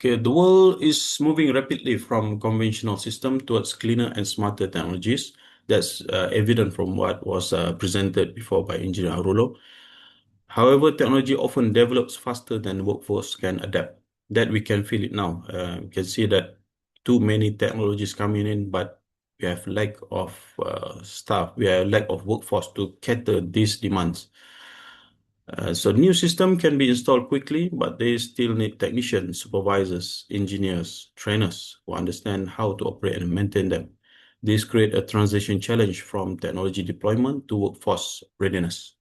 Okay, the world is moving rapidly from conventional system towards cleaner and smarter technologies. That's evident from what was presented before by Engineer Arulo. However, technology often develops faster than workforce can adapt. That we can feel it now. We can see that too many technologies coming in, but we have lack of staff. We have lack of workforce to cater these demands. So new system can be installed quickly, but they still need technicians, supervisors, engineers, trainers who understand how to operate and maintain them. This create a transition challenge from technology deployment to workforce readiness.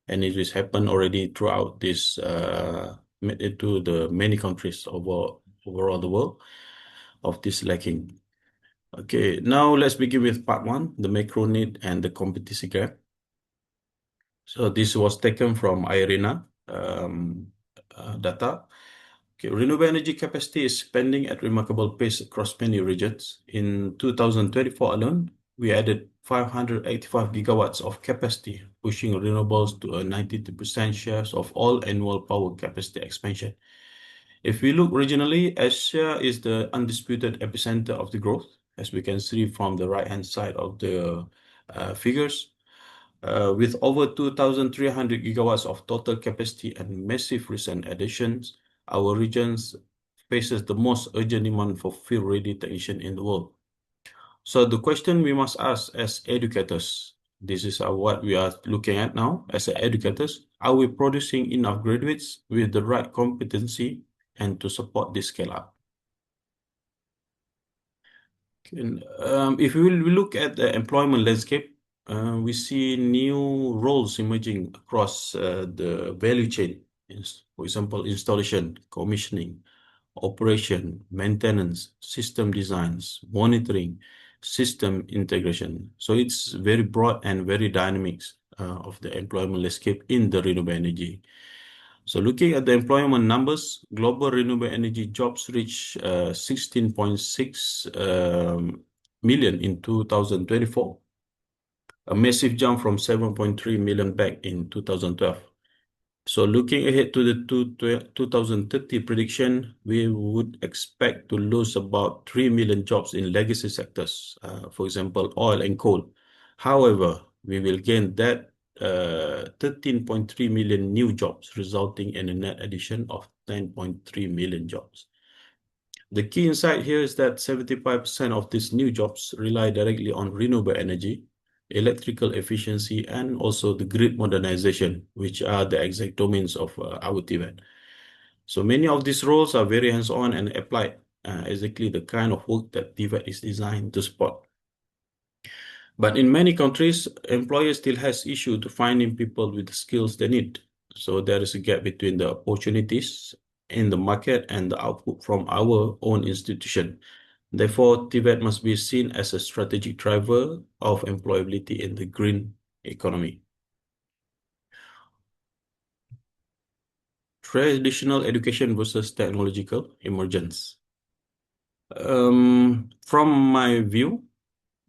And it has happened already throughout this to the many countries overall the world of this lacking. Okay, now let's begin with part one, the macro need and the competency gap. So this was taken from IRENA data. Okay, renewable energy capacity is expanding at remarkable pace across many regions. In 2024 alone, we added 585 gigawatts of capacity, pushing renewables to a 92% share of all annual power capacity expansion. If we look regionally, Asia is the undisputed epicenter of the growth, as we can see from the right-hand side of the figures. With over 2,300 gigawatts of total capacity and massive recent additions, our regions faces the most urgent demand for field-ready technician in the world. So the question we must ask as educators, this is what we are looking at now as educators, are we producing enough graduates with the right competency and to support this scale up? If we look at the employment landscape, we see new roles emerging across the value chain. For example, installation, commissioning, operation, maintenance, system designs, monitoring, system integration. So it's very broad and very dynamic of the employment landscape in the renewable energy. So looking at the employment numbers, global renewable energy jobs reached 16.6 million in 2024, a massive jump from 7.3 million back in 2012. So looking ahead to the 2030 prediction, we would expect to lose about 3 million jobs in legacy sectors, for example, oil and coal. However, we will gain that 13.3 million new jobs, resulting in a net addition of 10.3 million jobs. The key insight here is that 75% of these new jobs rely directly on renewable energy, electrical efficiency, and also the grid modernization, which are the exact domains of our TVET. So many of these roles are very hands-on and applied, exactly the kind of work that TVET is designed to support. But in many countries, employers still has issue to finding people with the skills they need. So there is a gap between the opportunities in the market and the output from our own institution. Therefore, TVET must be seen as a strategic driver of employability in the green economy. Traditional education versus technological emergence. From my view,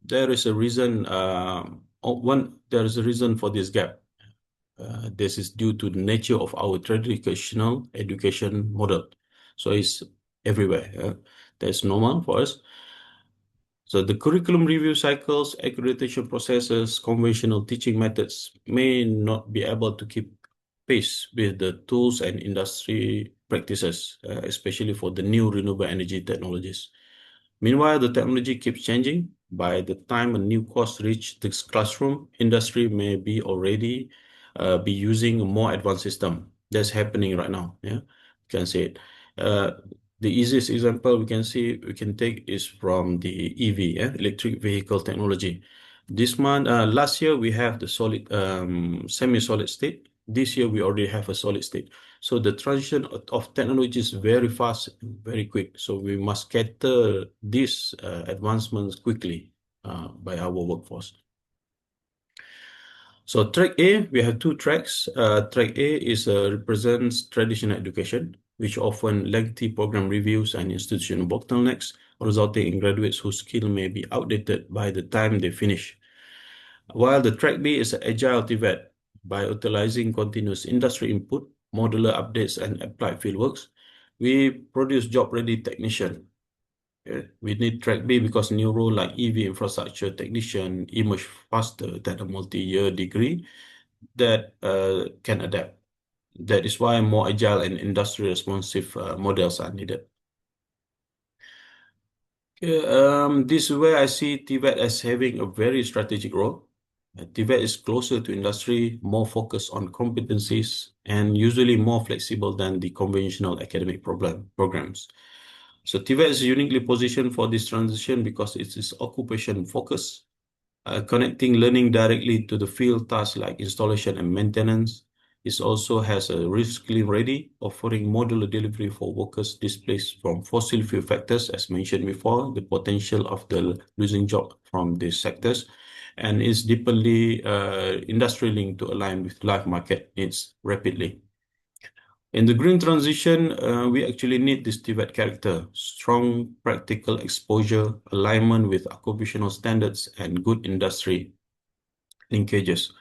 there is a reason. There is a reason for this gap. This is due to the nature of our traditional education model. So it's everywhere. That's normal for us. So the curriculum review cycles, accreditation processes, conventional teaching methods may not be able to keep pace with the tools and industry practices, especially for the new renewable energy technologies. Meanwhile, the technology keeps changing. By the time a new course reaches this classroom, industry may be already be using a more advanced system. That's happening right now. Yeah, you can say it. The easiest example we can take is from the EV, electric vehicle technology. This month, last year we have the solid, semi-solid state. This year we already have a solid state. So the transition of technology is very fast, very quick. So we must cater these advancements quickly by our workforce. So track A, we have two tracks. Track A is represents traditional education, which often lengthy program reviews and institutional bottlenecks, resulting in graduates whose skill may be outdated by the time they finish. While the track B is agile TVET, by utilizing continuous industry input, modular updates, and applied fieldworks, we produce job-ready technician. We need track B because new role like EV infrastructure technician emerge faster than a multi-year degree that can adapt. That is why more agile and industry responsive models are needed. This is where I see TVET as having a very strategic role. TVET is closer to industry, more focused on competencies, and usually more flexible than the conventional academic programs. So TVET is uniquely positioned for this transition because it is occupation focused, connecting learning directly to the field tasks like installation and maintenance. It also has a reskilling ready, offering modular delivery for workers displaced from fossil fuel factors, as mentioned before, the potential of the losing job from these sectors, and is deeply industry linked to align with life market needs rapidly. In the green transition, we actually need this TVET character, strong practical exposure, alignment with occupational standards, and good industry linkages.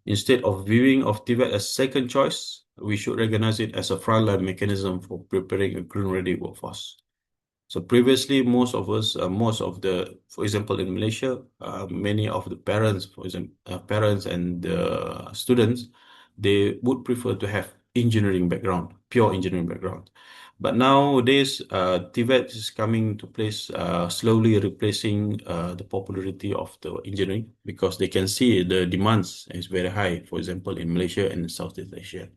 Instead of viewing of TVET as second choice, we should recognize it as a frontline mechanism for preparing a green-ready workforce. So previously, most of us, for example, in Malaysia, many of the parents, for example, parents and students, they would prefer to have engineering background, pure engineering background. But nowadays, TVET is coming to place, slowly replacing the popularity of the engineering because they can see the demands is very high, for example, in Malaysia and Southeast Asia.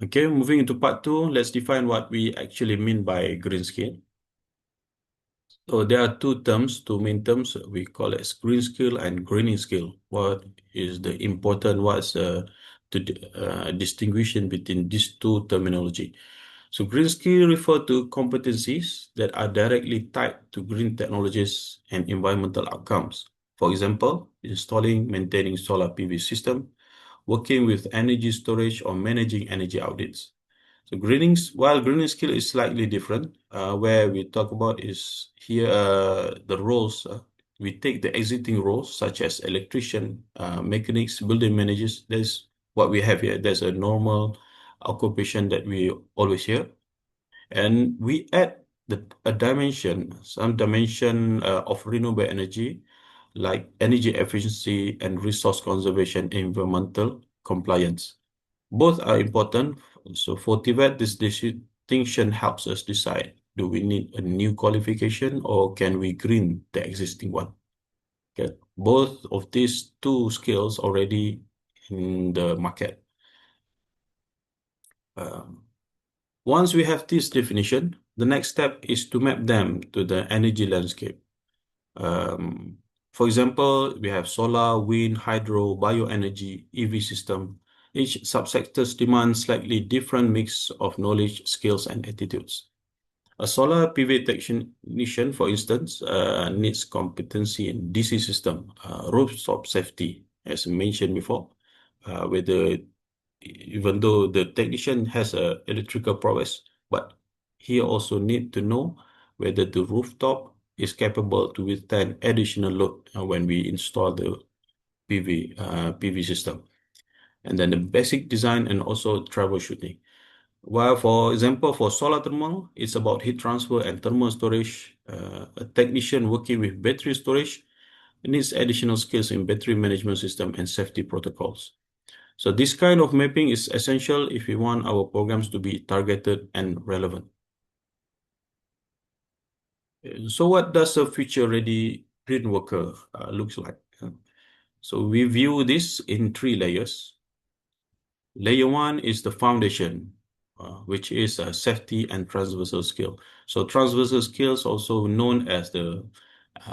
Okay, moving into part two, let's define what we actually mean by green skill. So there are two main terms. We call it green skill and greening skill. What is the important, what's distinguishing between these two terminology? So green skill refer to competencies that are directly tied to green technologies and environmental outcomes. For example, installing, maintaining solar PV system, working with energy storage or managing energy audits. So while greening skill is slightly different, where we talk about is here the roles. We take the existing roles such as electrician, mechanics, building managers. That's what we have here. There's a normal occupation that we always hear, and we add some dimension of renewable energy, like energy efficiency and resource conservation, environmental compliance. Both are important. So for TVET, this distinction helps us decide, do we need a new qualification or can we green the existing one? Okay. Both of these two skills already in the market. Once we have this definition, the next step is to map them to the energy landscape. For example, we have solar, wind, hydro, bioenergy, EV system. Each subsectors demands slightly different mix of knowledge, skills, and attitudes. A solar PV technician, for instance, needs competency in DC system, rooftop safety, as mentioned before, even though the technician has a electrical prowess, but he also need to know whether the rooftop is capable to withstand additional load when we install the PV system. And then the basic design and also troubleshooting. While, for example, for solar thermal, it's about heat transfer and thermal storage. A technician working with battery storage needs additional skills in battery management system and safety protocols. So this kind of mapping is essential if we want our programs to be targeted and relevant. So what does a future-ready green worker looks like? So we view this in three layers. Layer one is the foundation, which is a safety and transversal skill. So transversal skills, also known as the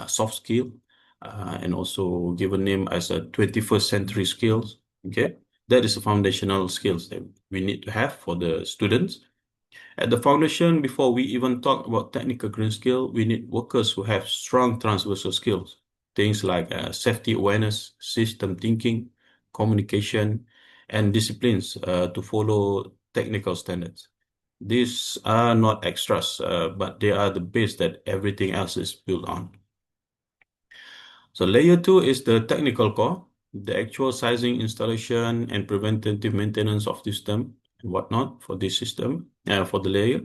soft skill, and also given name as a 21st century skills. Okay, that is the foundational skills that we need to have for the students. At the foundation, before we even talk about technical green skill, we need workers who have strong transversal skills. Things like safety awareness, system thinking, communication, and disciplines to follow technical standards. These are not extras, but they are the base that everything else is built on. So layer two is the technical core, the actual sizing, installation, and preventative maintenance of the system. and whatnot for this system, for the layer.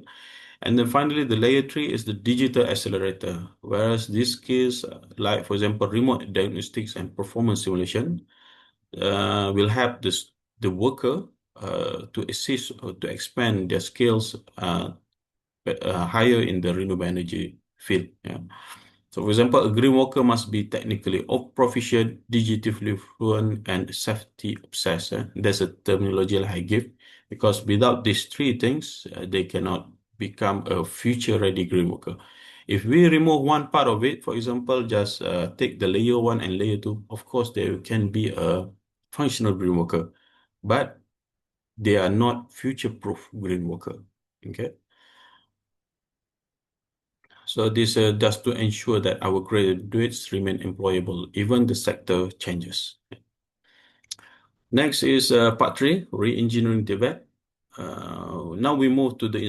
And then finally, the layer 3 is the digital accelerator, whereas these skills, like for example, remote diagnostics and performance simulation, will help the worker to assist or to expand their skills higher in the renewable energy field. Yeah. So, for example, a green worker must be technically proficient, digitally fluent, and safety obsessed. That's a terminology I give because without these three things, they cannot become a future-ready green worker. If we remove one part of it, for example, just take the layer 1 and layer 2, of course, there can be a functional green worker, but they are not future-proof green worker. Okay. So this just to ensure that our graduates remain employable, even the sector changes. Next is part 3, re-engineering TVET. Now we move to the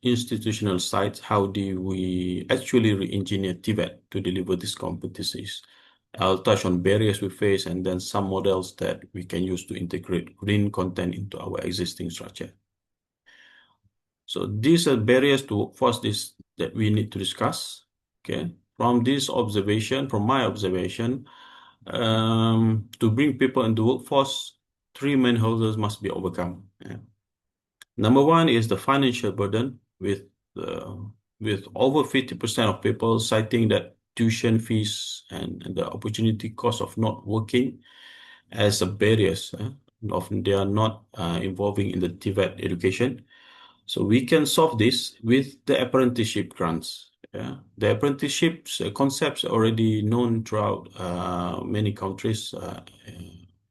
institutional side. How do we actually re-engineer TVET to deliver these competencies? I'll touch on barriers we face and then some models that we can use to integrate green content into our existing structure. So these are barriers to workforce that we need to discuss. Okay, from my observation, to bring people into workforce, three main hurdles must be overcome. Yeah. Number one is the financial burden, with over 50% of people citing that tuition fees and the opportunity cost of not working as a barriers. Often they are not involving in the TVET education. So we can solve this with the apprenticeship grants. Yeah. The apprenticeships concepts are already known throughout many countries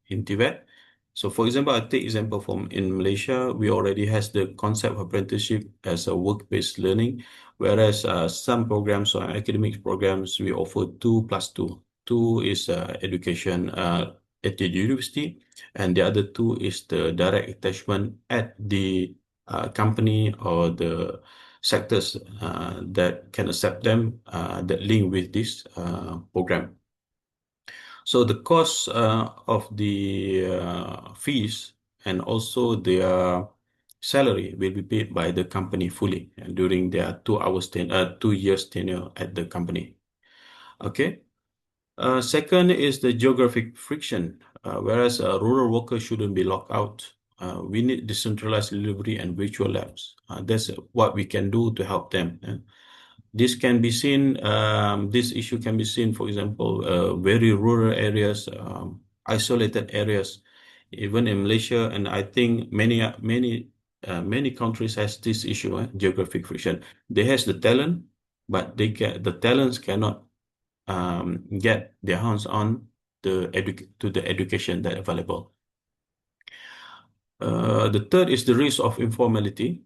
in Tibet. So for example, I take example from in Malaysia, we already has the concept of apprenticeship as a work-based learning, whereas some programs or academic programs, we offer 2+2. Two is education at the university, and the other two is the direct attachment at the company or the sectors that can accept them that link with this program. So the cost of the fees and also their salary will be paid by the company fully during their 2 years tenure at the company. Okay. Second is the geographic friction. Whereas a rural worker shouldn't be locked out, we need decentralized delivery and virtual labs. That's what we can do to help them. This can be seen, this issue can be seen, for example, very rural areas, isolated areas, even in Malaysia, and I think many countries has this issue, geographic friction. They has the talent, but the talents cannot get their hands on the education that available. The third is the risk of informality.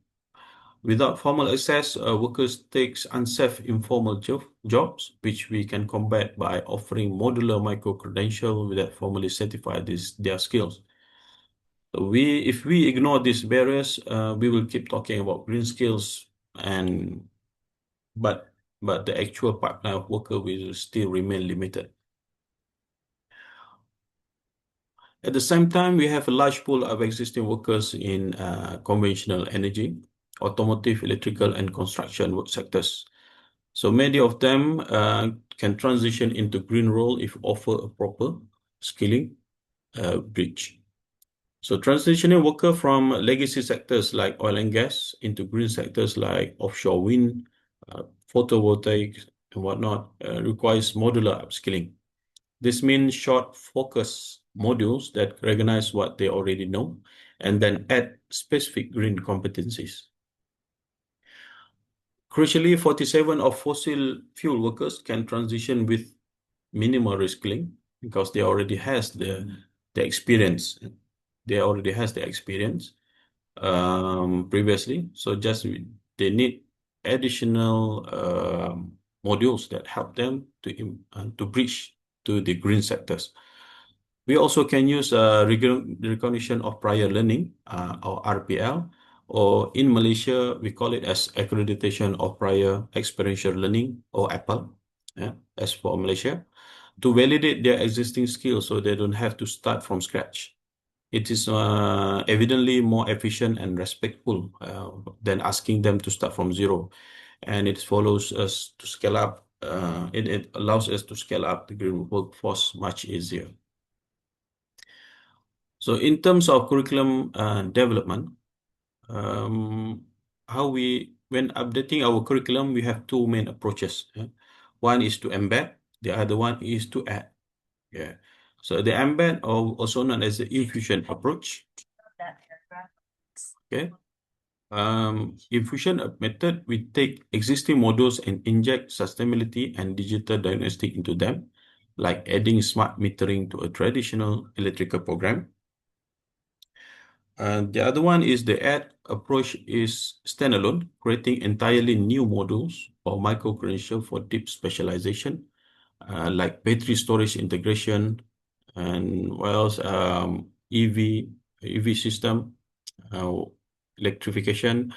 Without formal access, workers takes unsafe informal jobs, which we can combat by offering modular micro-credential that formally certify their skills. So if we ignore these barriers, we will keep talking about green skills, but the actual pipeline of worker will still remain limited. At the same time, we have a large pool of existing workers in conventional energy, automotive, electrical, and construction work sectors. So many of them can transition into green role if offer a proper skilling bridge. So transitioning worker from legacy sectors like oil and gas into green sectors like offshore wind, photovoltaics, and whatnot requires modular upskilling. This means short focus modules that recognize what they already know and then add specific green competencies. Crucially, 47 of fossil fuel workers can transition with minimal reskilling because they already has the experience. They already has the experience previously. So just they need additional modules that help them to bridge to the green sectors. We also can use recognition of prior learning or RPL, or in Malaysia, we call it as accreditation of prior experiential learning or APL, as for Malaysia, to validate their existing skills so they don't have to start from scratch. it is evidently more efficient and respectful than asking them to start from zero. And it follows us to scale up. It allows us to scale up the green workforce much easier. So in terms of curriculum development, when updating our curriculum, we have two main approaches. One is to embed, the other one is to add. Yeah. So the embed, or also known as the infusion approach. Okay. Infusion method, we take existing modules and inject sustainability and digital diagnostic into them, like adding smart metering to a traditional electrical program. And the other one is the add approach is standalone, creating entirely new modules or micro-credential for deep specialization, like battery storage integration, and what else? EV system, electrification.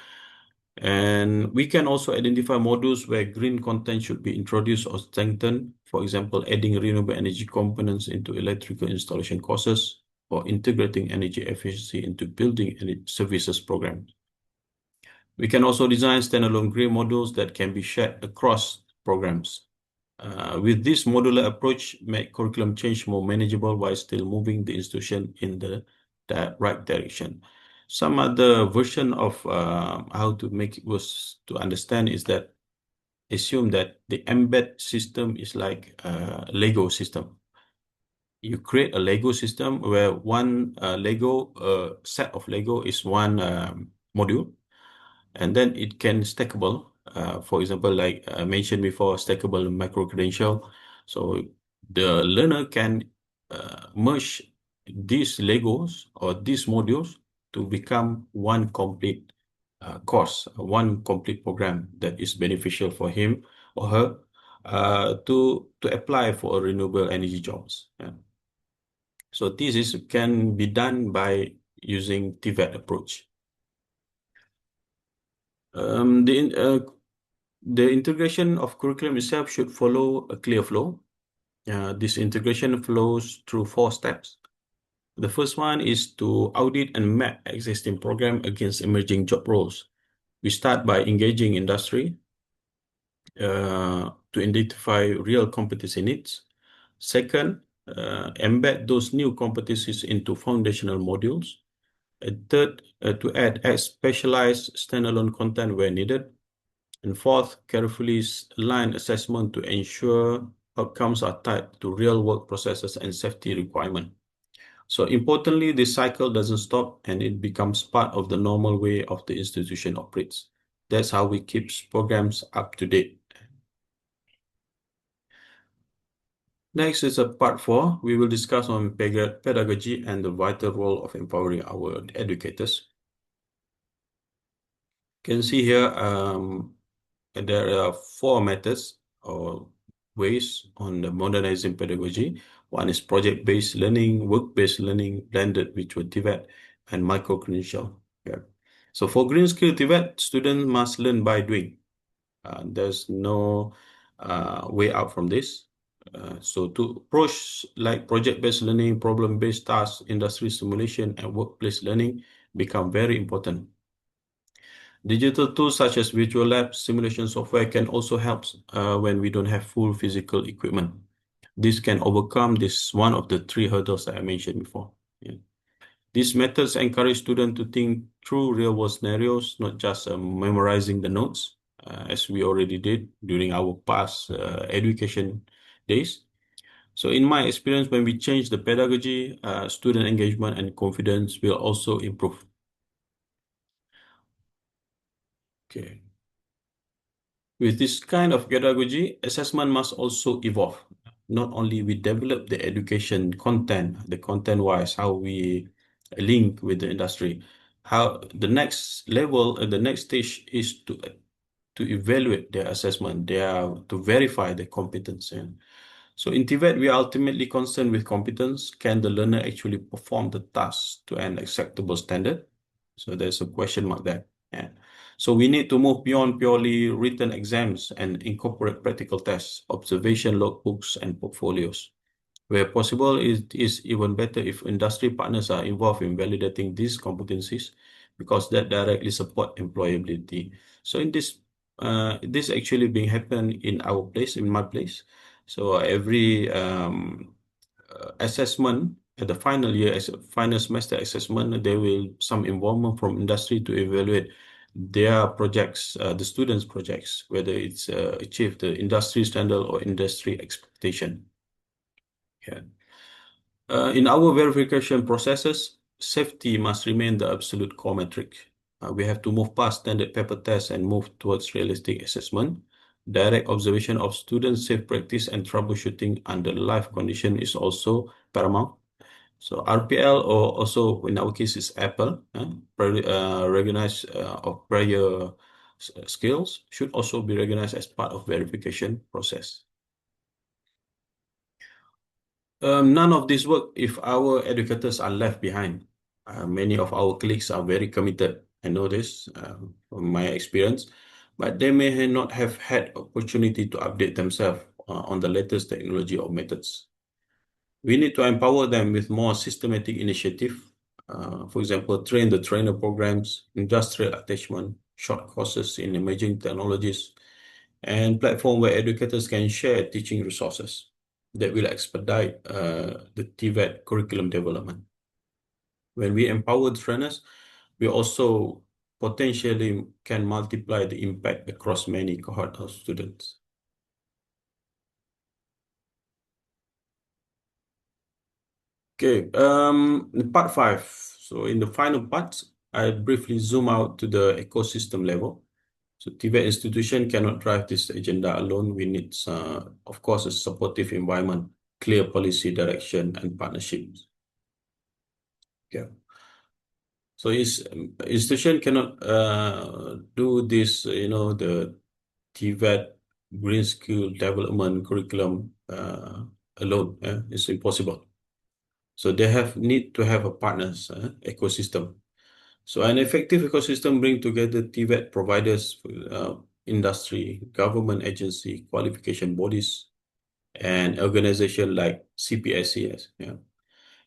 And we can also identify modules where green content should be introduced or strengthened. For example, adding renewable energy components into electrical installation courses or integrating energy efficiency into building and services programs. We can also design standalone green modules that can be shared across programs. With this modular approach, make curriculum change more manageable while still moving the institution in the right direction. Some other version of how to make it was to understand is that assume that the embed system is like a Lego system. You create a Lego system where one set of Lego is one module, and then it can stackable. For example, like I mentioned before, stackable micro-credential. So the learner can merge these Legos or these modules to become one complete course, one complete program that is beneficial for him or her to apply for renewable energy jobs. Yeah. So this can be done by using TVET approach. The integration of curriculum itself should follow a clear flow. This integration flows through 4 steps. The first one is to audit and map existing program against emerging job roles. We start by engaging industry to identify real competency needs. Second, embed those new competencies into foundational modules. Third, to add specialized standalone content where needed. And fourth, carefully align assessment to ensure outcomes are tied to real work processes and safety requirement. So importantly, this cycle doesn't stop and it becomes part of the normal way of the institution operates. That's how we keep programs up to date. Next is a part 4. We will discuss on pedagogy and the vital role of empowering our educators. You can see here there are 4 methods or ways on the modernizing pedagogy. One is project-based learning, work-based learning, blended with TVET, and micro-credential. Yeah. So for green skill TVET, students must learn by doing. There's no way out from this. So to approach like project-based learning, problem-based tasks, industry simulation, and workplace learning become very important. Digital tools such as virtual labs, simulation software can also help when we don't have full physical equipment. This can overcome this one of the 3 hurdles that I mentioned before. Yeah. These methods encourage students to think through real-world scenarios, not just memorizing the notes, as we already did during our past education days. So in my experience, when we change the pedagogy, student engagement and confidence will also improve. Okay. With this kind of pedagogy, assessment must also evolve. Not only we develop the education content, the content-wise, how we link with the industry, how the next level, the next stage is to evaluate their assessment, to verify the competence. So in TVET, we are ultimately concerned with competence. Can the learner actually perform the task to an acceptable standard? So there's a question mark there. Yeah. So we need to move beyond purely written exams and incorporate practical tests, observation logbooks, and portfolios. Where possible, it is even better if industry partners are involved in validating these competencies because that directly support employability. So in this actually being happen in our place, in my place. So every assessment at the final year, as a final semester assessment, there will some involvement from industry to evaluate their projects, the students' projects, whether it's achieved the industry standard or industry expectation. Yeah. In our verification processes, safety must remain the absolute core metric. We have to move past standard paper tests and move towards realistic assessment. Direct observation of students' safe practice and troubleshooting under live condition is also paramount. So RPL, or also in our case is Apple, recognized of prior skills should also be recognized as part of verification process. None of this work if our educators are left behind. Many of our colleagues are very committed. I know this from my experience, but they may not have had opportunity to update themselves on the latest technology or methods. We need to empower them with more systematic initiative. For example, train the trainer programs, industrial attachment, short courses in emerging technologies, and platform where educators can share teaching resources that will expedite the TVET curriculum development. When we empower trainers, we also potentially can multiply the impact across many cohort of students. Okay, in part 5. So in the final part, I briefly zoom out to the ecosystem level. So TVET institution cannot drive this agenda alone. We need, of course, a supportive environment, clear policy direction, and partnerships. Okay. So institution cannot do this, the TVET green skill development curriculum alone. It's impossible. So they need to have a partners ecosystem. So an effective ecosystem bring together TVET providers, industry, government agency, qualification bodies, and organization like CPSCS. Yeah.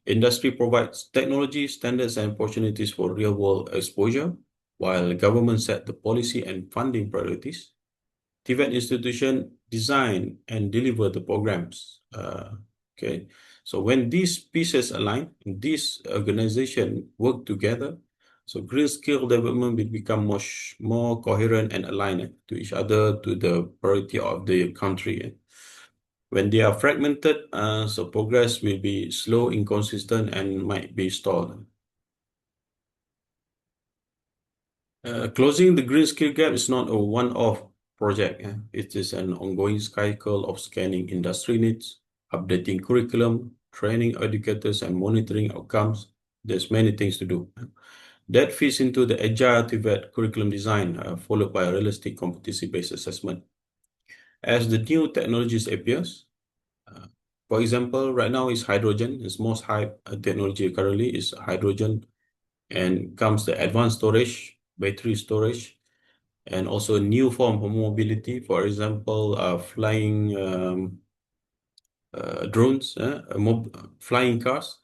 Industry provides technology, standards, and opportunities for real-world exposure, while government set the policy and funding priorities. TVET institution design and deliver the programs. Okay, so when these pieces align, these organization work together, so green skill development will become more coherent and aligned to each other, to the priority of the country. When they are fragmented, so progress will be slow, inconsistent, and might be stalled. Closing the green skill gap is not a one-off project. It is an ongoing cycle of scanning industry needs, updating curriculum, training educators, and monitoring outcomes. There's many things to do. That fits into the agile TVET curriculum design, followed by a realistic competency-based assessment. As the new technologies appears, for example, right now is hydrogen. Its most hype technology currently is hydrogen, and comes the advanced storage, battery storage, and also a new form of mobility. For example, flying drones, flying cars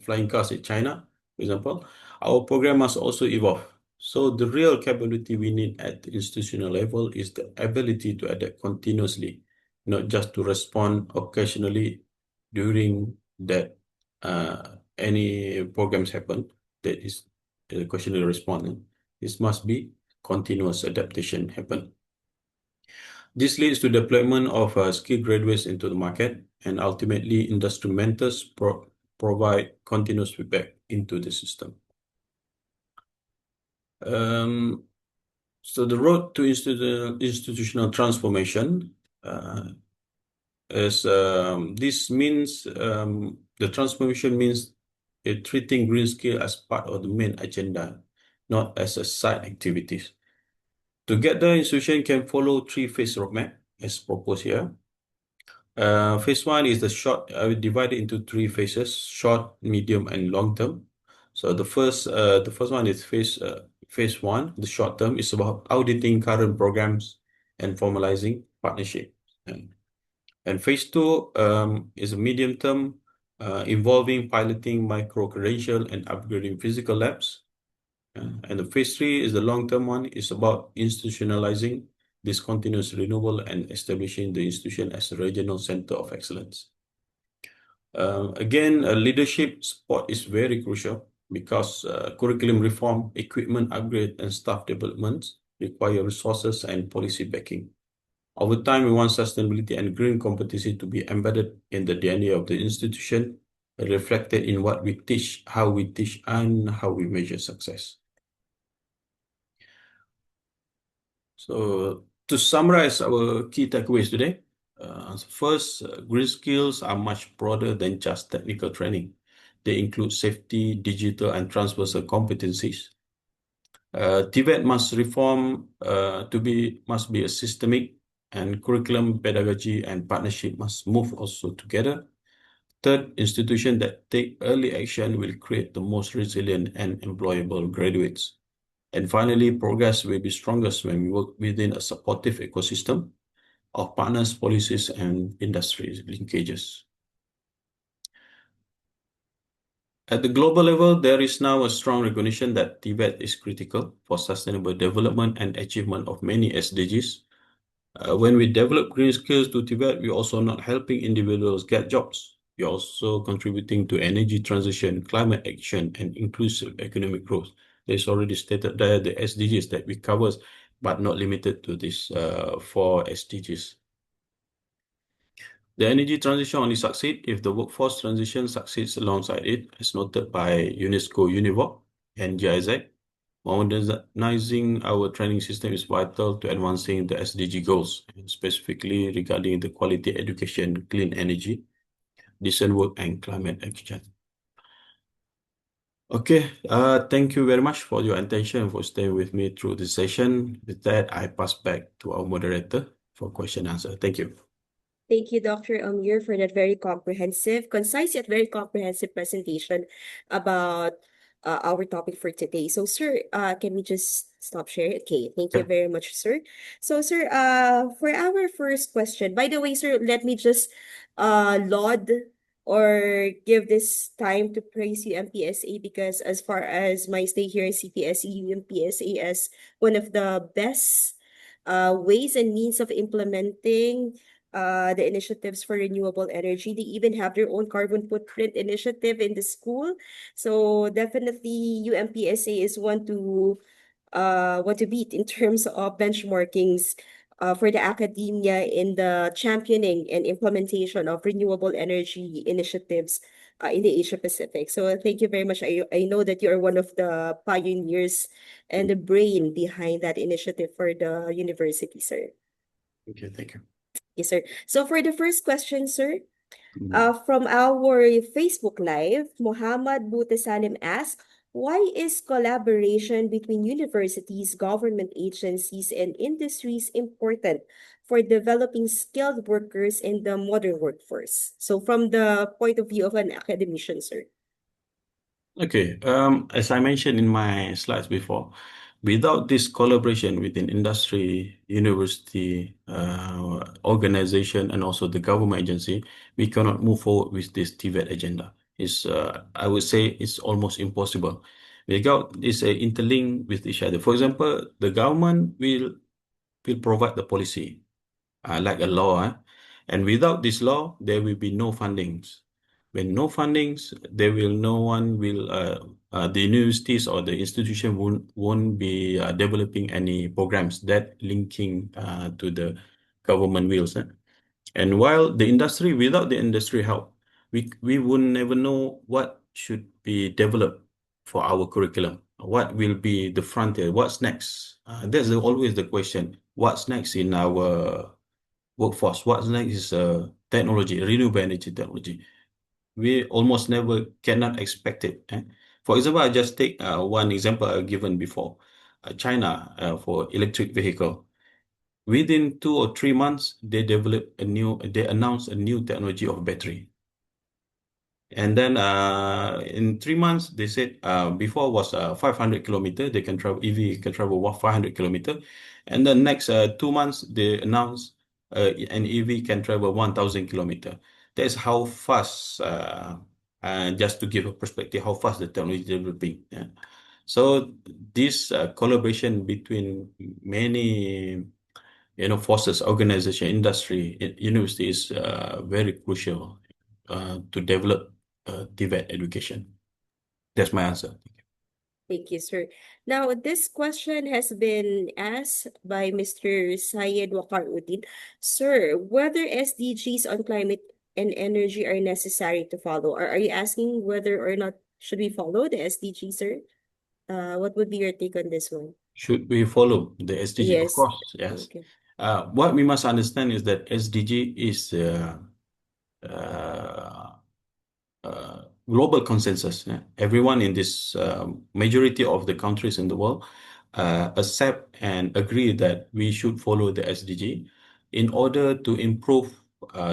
flying cars in China, for example. Our program must also evolve. So the real capability we need at the institutional level is the ability to adapt continuously, not just to respond occasionally during that any programs happen. That is the occasional response. This must be continuous adaptation happen. This leads to deployment of skilled graduates into the market, and ultimately industry mentors provide continuous feedback into the system. So the road to institutional transformation is this means the transformation means treating green skill as part of the main agenda, not as a side activities. To get the institution can follow 3-phase roadmap as proposed here. Phase 1 is the short, I will divide it into 3 phases: short, medium, and long term. So the first one is phase 1. The short term is about auditing current programs and formalizing partnership. And And phase two is a medium term involving piloting micro-credential and upgrading physical labs. And the phase three is the long-term one. It's about institutionalizing this continuous renewable and establishing the institution as a regional center of excellence. Again, leadership support is very crucial because curriculum reform, equipment upgrade, and staff development require resources and policy backing. Over time, we want sustainability and green competency to be embedded in the DNA of the institution, reflected in what we teach, and how we measure success. So, to summarize our key takeaways today, first, green skills are much broader than just technical training. They include safety, digital, and transversal competencies. TVET must reform must be a systemic, and curriculum, pedagogy, and partnership must move also together. Third, institutions that take early action will create the most resilient and employable graduates. And finally, progress will be strongest when we work within a supportive ecosystem of partners, policies, and industry linkages. At the global level, there is now a strong recognition that TVET is critical for sustainable development and achievement of many SDGs. When we develop green skills to TVET, we're also not helping individuals get jobs. We're also contributing to energy transition, climate action, and inclusive economic growth. There's already stated there the SDGs that we cover, but not limited to these 4 SDGs. The energy transition only succeeds if the workforce transition succeeds alongside it, as noted by UNESCO Univoc and GIZ. Modernizing our training system is vital to advancing the SDG goals, specifically regarding the quality education, clean energy, decent work, and climate action. Okay, thank you very much for your attention and for staying with me through the session. With that, I pass back to our moderator for question and answer. Thank you. Thank you, Dr. Amir, for that very comprehensive, concise yet very comprehensive presentation about our topic for today. So, sir, can we just stop sharing? Okay, thank you Yeah. very much, sir. So, sir, for our first question, by the way, sir, let me just laud or give this time to praise UMPSA, because as far as my stay here in CPSE, UMPSA as one of the best ways and means of implementing the initiatives for renewable energy. They even have their own carbon footprint initiative in the school. So definitely UMPSA is one to beat in terms of benchmarkings for the academia in the championing and implementation of renewable energy initiatives in the Asia Pacific. So thank you very much. I know that you are one of the pioneers and the brain behind that initiative for the university, sir. Okay, thank you. Yes, sir. So for the first question, sir, Mm. from our Facebook Live, Muhammad Bute Salim asks, why is collaboration between universities, government agencies, and industries important for developing skilled workers in the modern workforce? So from the point of view of an academician, sir. Okay, as I mentioned in my slides before, without this collaboration within industry, university, organization, and also the government agency, we cannot move forward with this TVET agenda. I would say it's almost impossible. Without this interlink with each other. For example, the government will provide the policy, like a law, and without this law, there will be no fundings. When no fundings, no one will, the universities or the institution won't be developing any programs that linking to the government wheels. And while without the industry help, we would never know what should be developed for our curriculum. What will be the frontier? What's next? That's always the question. What's next in our workforce? What's next is technology, renewable energy technology. We almost never cannot expect it. For example, I just take one example given before, China for electric vehicle. Within 2 or 3 months, they announced a new technology of battery. And then in 3 months, they said before was 500 kilometer, EV can travel 500 kilometer. And the next 2 months, they announced an EV can travel 1,000 kilometer. That's how fast, and just to give a perspective, how fast the technology is developing. Yeah. So this collaboration between many, forces, organization, industry, university is very crucial to develop TVET education. That's my answer. Thank you, sir. Now, this question has been asked by Mr. Syed Wakaruddin. Sir, whether SDGs on climate and energy are necessary to follow, or are you asking whether or not should we follow the SDG, sir? What would be your take on this one? Should we follow the SDG? Of Yes. course, yes. Okay. What we must understand is that SDG is uh, global consensus. Yeah? Everyone in this majority of the countries in the world accept and agree that we should follow the SDG in order to improve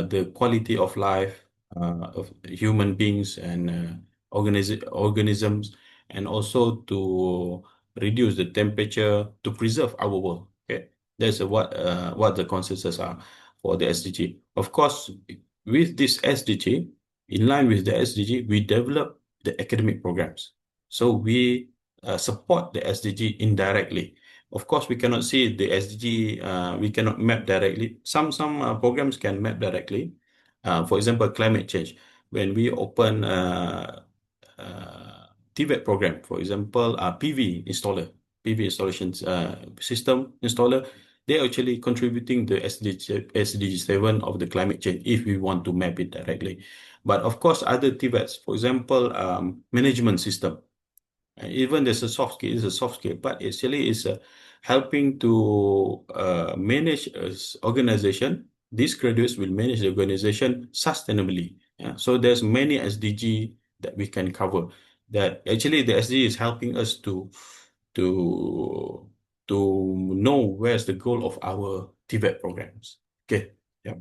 the quality of life of human beings and organisms, and also to reduce the temperature to preserve our world. Okay, that's what the consensus are for the SDG. Of course, with this SDG, in line with the SDG, we develop the academic programs. So we support the SDG indirectly. Of course, we cannot see the SDG, we cannot map directly. Some programs can map directly. For example, climate change. When we open TVET program, for example, PV installations system installer, they're actually contributing the SDG 7 of the climate change if we want to map it directly. But of course, other TVETs, for example, management system, even there's a soft skill, it's a soft skill, but actually it's helping to manage an organization. These graduates will manage the organization sustainably. Yeah? So there's many SDG that we can cover. That actually the SDG is helping us to to know where's the goal of our TVET programs. Okay. Yeah.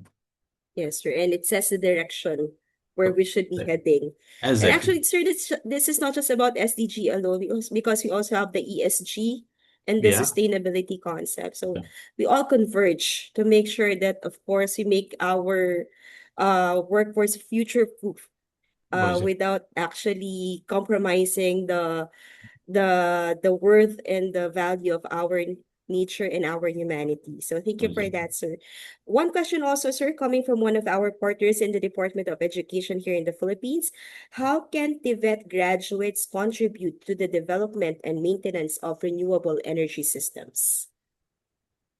Yes, sir. And it sets the direction where we should be heading. And Exactly. actually, sir, this is not just about SDG alone, because we also have the ESG and the Yeah. sustainability concept. So Yeah. we all converge to make sure that, of course, we make our workforce future proof Exactly. without actually compromising the worth and the value of our nature and our humanity. So thank you for Exactly. that, sir. One question also, sir, coming from one of our partners in the Department of Education here in the Philippines. How can TVET graduates contribute to the development and maintenance of renewable energy systems?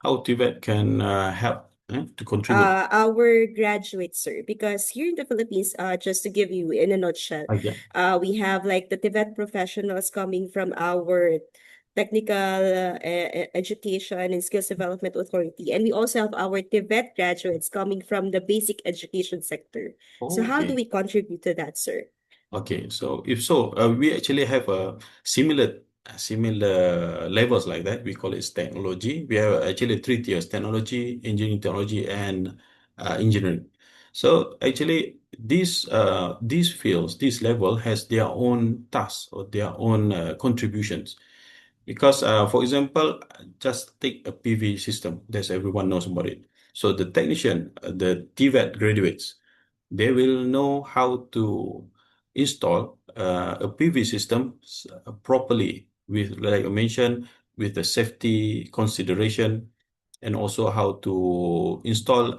How TVET can help to contribute. Our graduates, sir, because here in the Philippines, just to give you in a nutshell, Yeah. we have like the TVET professionals coming from our technical education and skills development authority, and we also have our TVET graduates coming from the basic education sector. So how do Okay. we contribute to that, sir? Okay. So if so, we actually have a similar levels like that. We call it technology. We have actually three tiers: technology, engineering technology, and engineering. So actually, these fields, this level has their own tasks or their own contributions. Because, for example, just take a PV system. That's everyone knows about it. So the technician, the TVET graduates, they will know how to install a PV system properly with, like I mentioned, with the safety consideration, and also how to install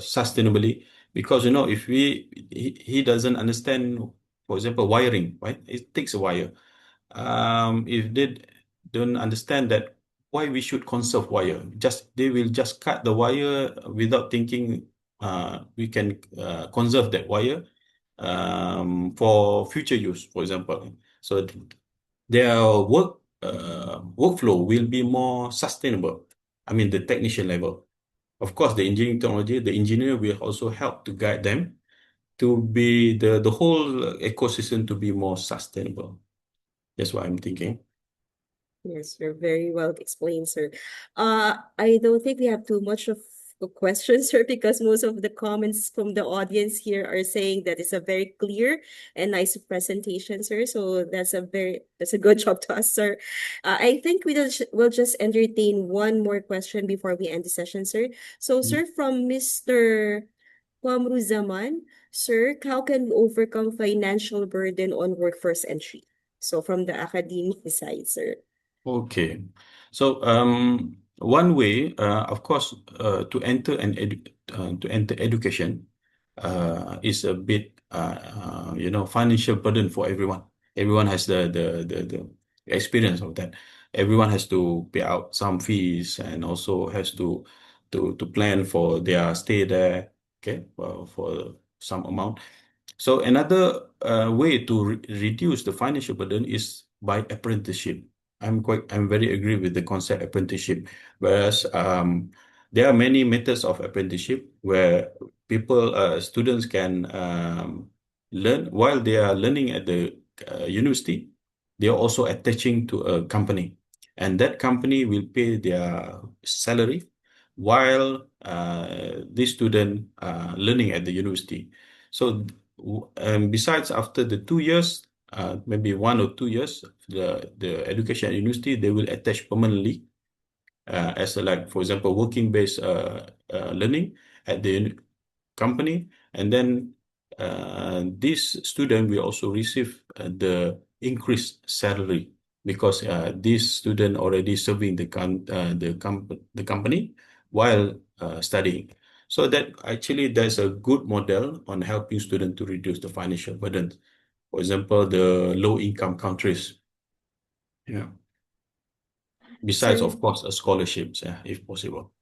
sustainably. Because, if he doesn't understand, for example, wiring, right? It takes a wire. If they don't understand that why we should conserve wire, they will just cut the wire without thinking we can conserve that wire for future use, for example. So their workflow will be more sustainable. I mean, the technician level. Of course, the engineering technology, the engineer will also help to guide them to be the whole ecosystem to be more sustainable. That's what I'm thinking. Yes, you're very well explained, sir. I don't think we have too much of questions, sir, because most of the comments from the audience here are saying that it's a very clear and nice presentation, sir. So that's a good job to us, sir. I think we'll just entertain one more question before we end the session, sir. So, sir, from Mr. Kwamru Zaman, sir, how can we overcome financial burden on workforce entry? So, from the academic side, sir. Okay. So one way, of course, to enter education is a bit financial burden for everyone. Everyone has the experience of that. Everyone has to pay out some fees and also has to plan for their stay there, okay, for some amount. So another way to reduce the financial burden is by apprenticeship. I'm very agree with the concept apprenticeship. Whereas there are many methods of apprenticeship where students can learn while they are learning at the university. They are also attaching to a company, and that company will pay their salary while this student learning at the university. So besides, after the 2 years, maybe 1 or 2 years, the education at university, they will attach permanently as a, like, for example, working based learning at the company, and then this student will also receive the increased salary because this student already serving the company while studying. So that's a good model on helping students to reduce the financial burden. For example, the low income countries. Yeah. Besides, Sir, of course, scholarships, if possible.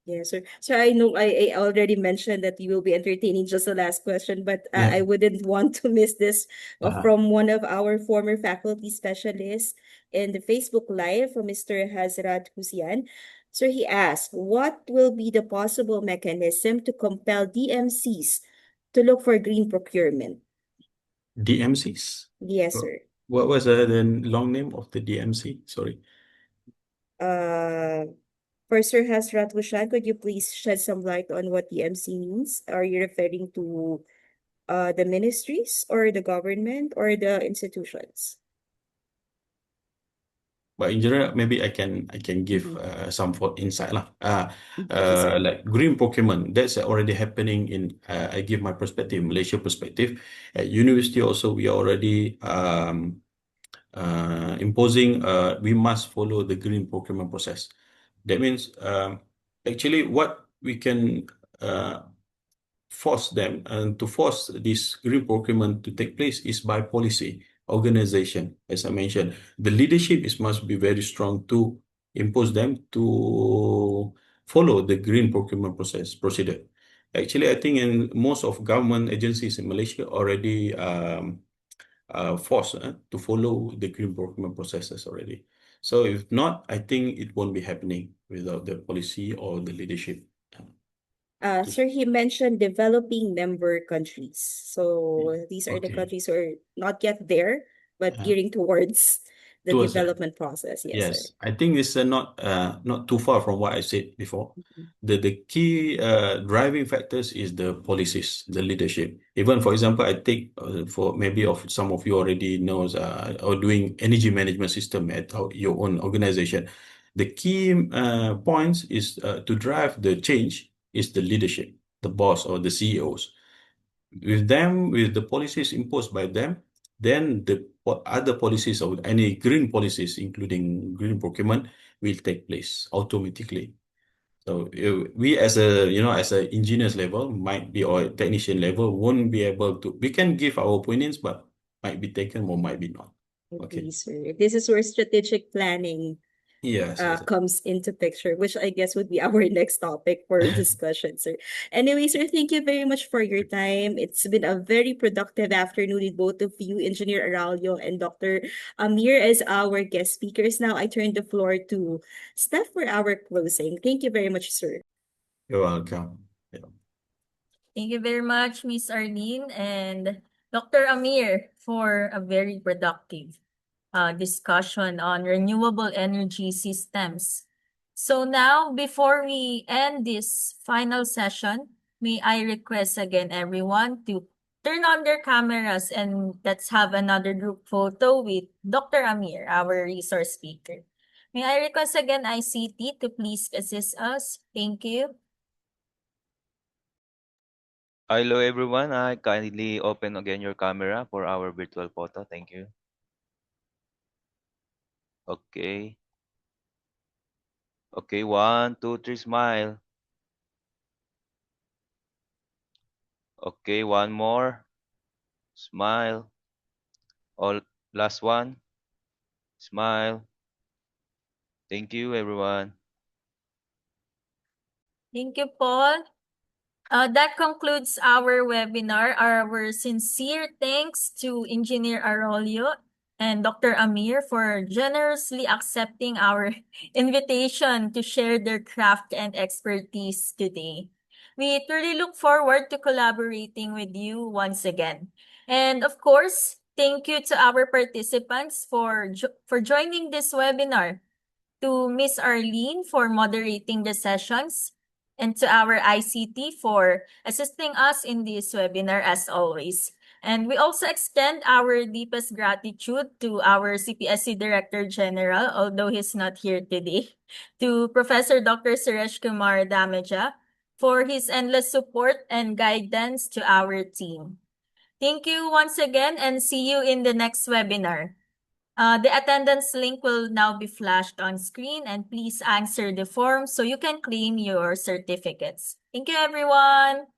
yes, sir. So I know I already mentioned that you will be entertaining just the last question, but Yeah. I wouldn't want to miss this Uh-huh. from one of our former faculty specialists in the Facebook Live from Mr. Hazrat Husian. So he asked, what will be the possible mechanism to compel DMCs to look for green procurement? DMCs. Yes, sir. What was the long name of the DMC? Sorry. Uh, for Sir Hazrat Hushan, could you please shed some light on what DMC means? Are you referring to the ministries or the government or the institutions? But in general, maybe I can give Mhm. some for insight lah. Okay, sir. Like green procurement, that's already happening in. I give my perspective, Malaysia perspective. At university also, we are already imposing. We must follow the green procurement process. That means actually what we can force them and to force this green procurement to take place is by policy organization. As I mentioned, the leadership must be very strong to impose them to follow the green procurement procedure. Actually, I think in most of government agencies in Malaysia already forced to follow the green procurement processes already. So if not, I think it won't be happening without the policy or the leadership. Sir, he mentioned developing member countries. So these are the Okay. countries who are not yet there, but Uh, gearing towards the Towards that. development process. Yes, sir. Yes, I think it's not too far from what I said before. Mhm. The key driving factors is the policies, the leadership. Even for example, I take for maybe of some of you already knows or doing energy management system at your own organization. The key points is to drive the change is the leadership, the boss or the CEOs. With them, with the policies imposed by them, then the other policies or any green policies, including green procurement, will take place automatically. So we as a engineers level might be or technician level won't be able to, we can give our opinions, but might be taken or might be not. Okay. Agree, sir. This is where strategic planning Yes, yes. comes into picture, which I guess would be our next topic for discussion, sir. Anyway, sir, thank you very much for your time. It's been a very productive afternoon with both of you, Engineer Aralio and Dr. Amir, as our guest speakers. Now I turn the floor to Steph for our closing. Thank you very much, sir. You're welcome. Yeah. Thank you very much, Miss Arlene and Dr. Amir, for a very productive discussion on renewable energy systems. So now, before we end this final session, may I request again everyone to turn on their cameras and let's have another group photo with Dr. Amir, our resource speaker. May I request again ICT to please assist us? Thank you. Hello everyone. Kindly open again your camera for our virtual photo. Thank you. Okay. Okay, one, two, three, smile. Okay, one more. Smile. All last one. Smile. Thank you everyone. Thank you, Paul. That concludes our webinar. Our sincere thanks to Engineer Arroyo and Dr. Amir for generously accepting our invitation to share their craft and expertise today. We truly look forward to collaborating with you once again. And of course, thank you to our participants for joining this webinar, to Miss Arlene for moderating the sessions, and to our ICT for assisting us in this webinar as always. And we also extend our deepest gratitude to our CPSC Director General, although he's not here today, to Professor Dr. Suresh Kumar Damaja for his endless support and guidance to our team. Thank you once again and see you in the next webinar. The attendance link will now be flashed on screen, and please answer the form so you can claim your certificates. Thank you, everyone.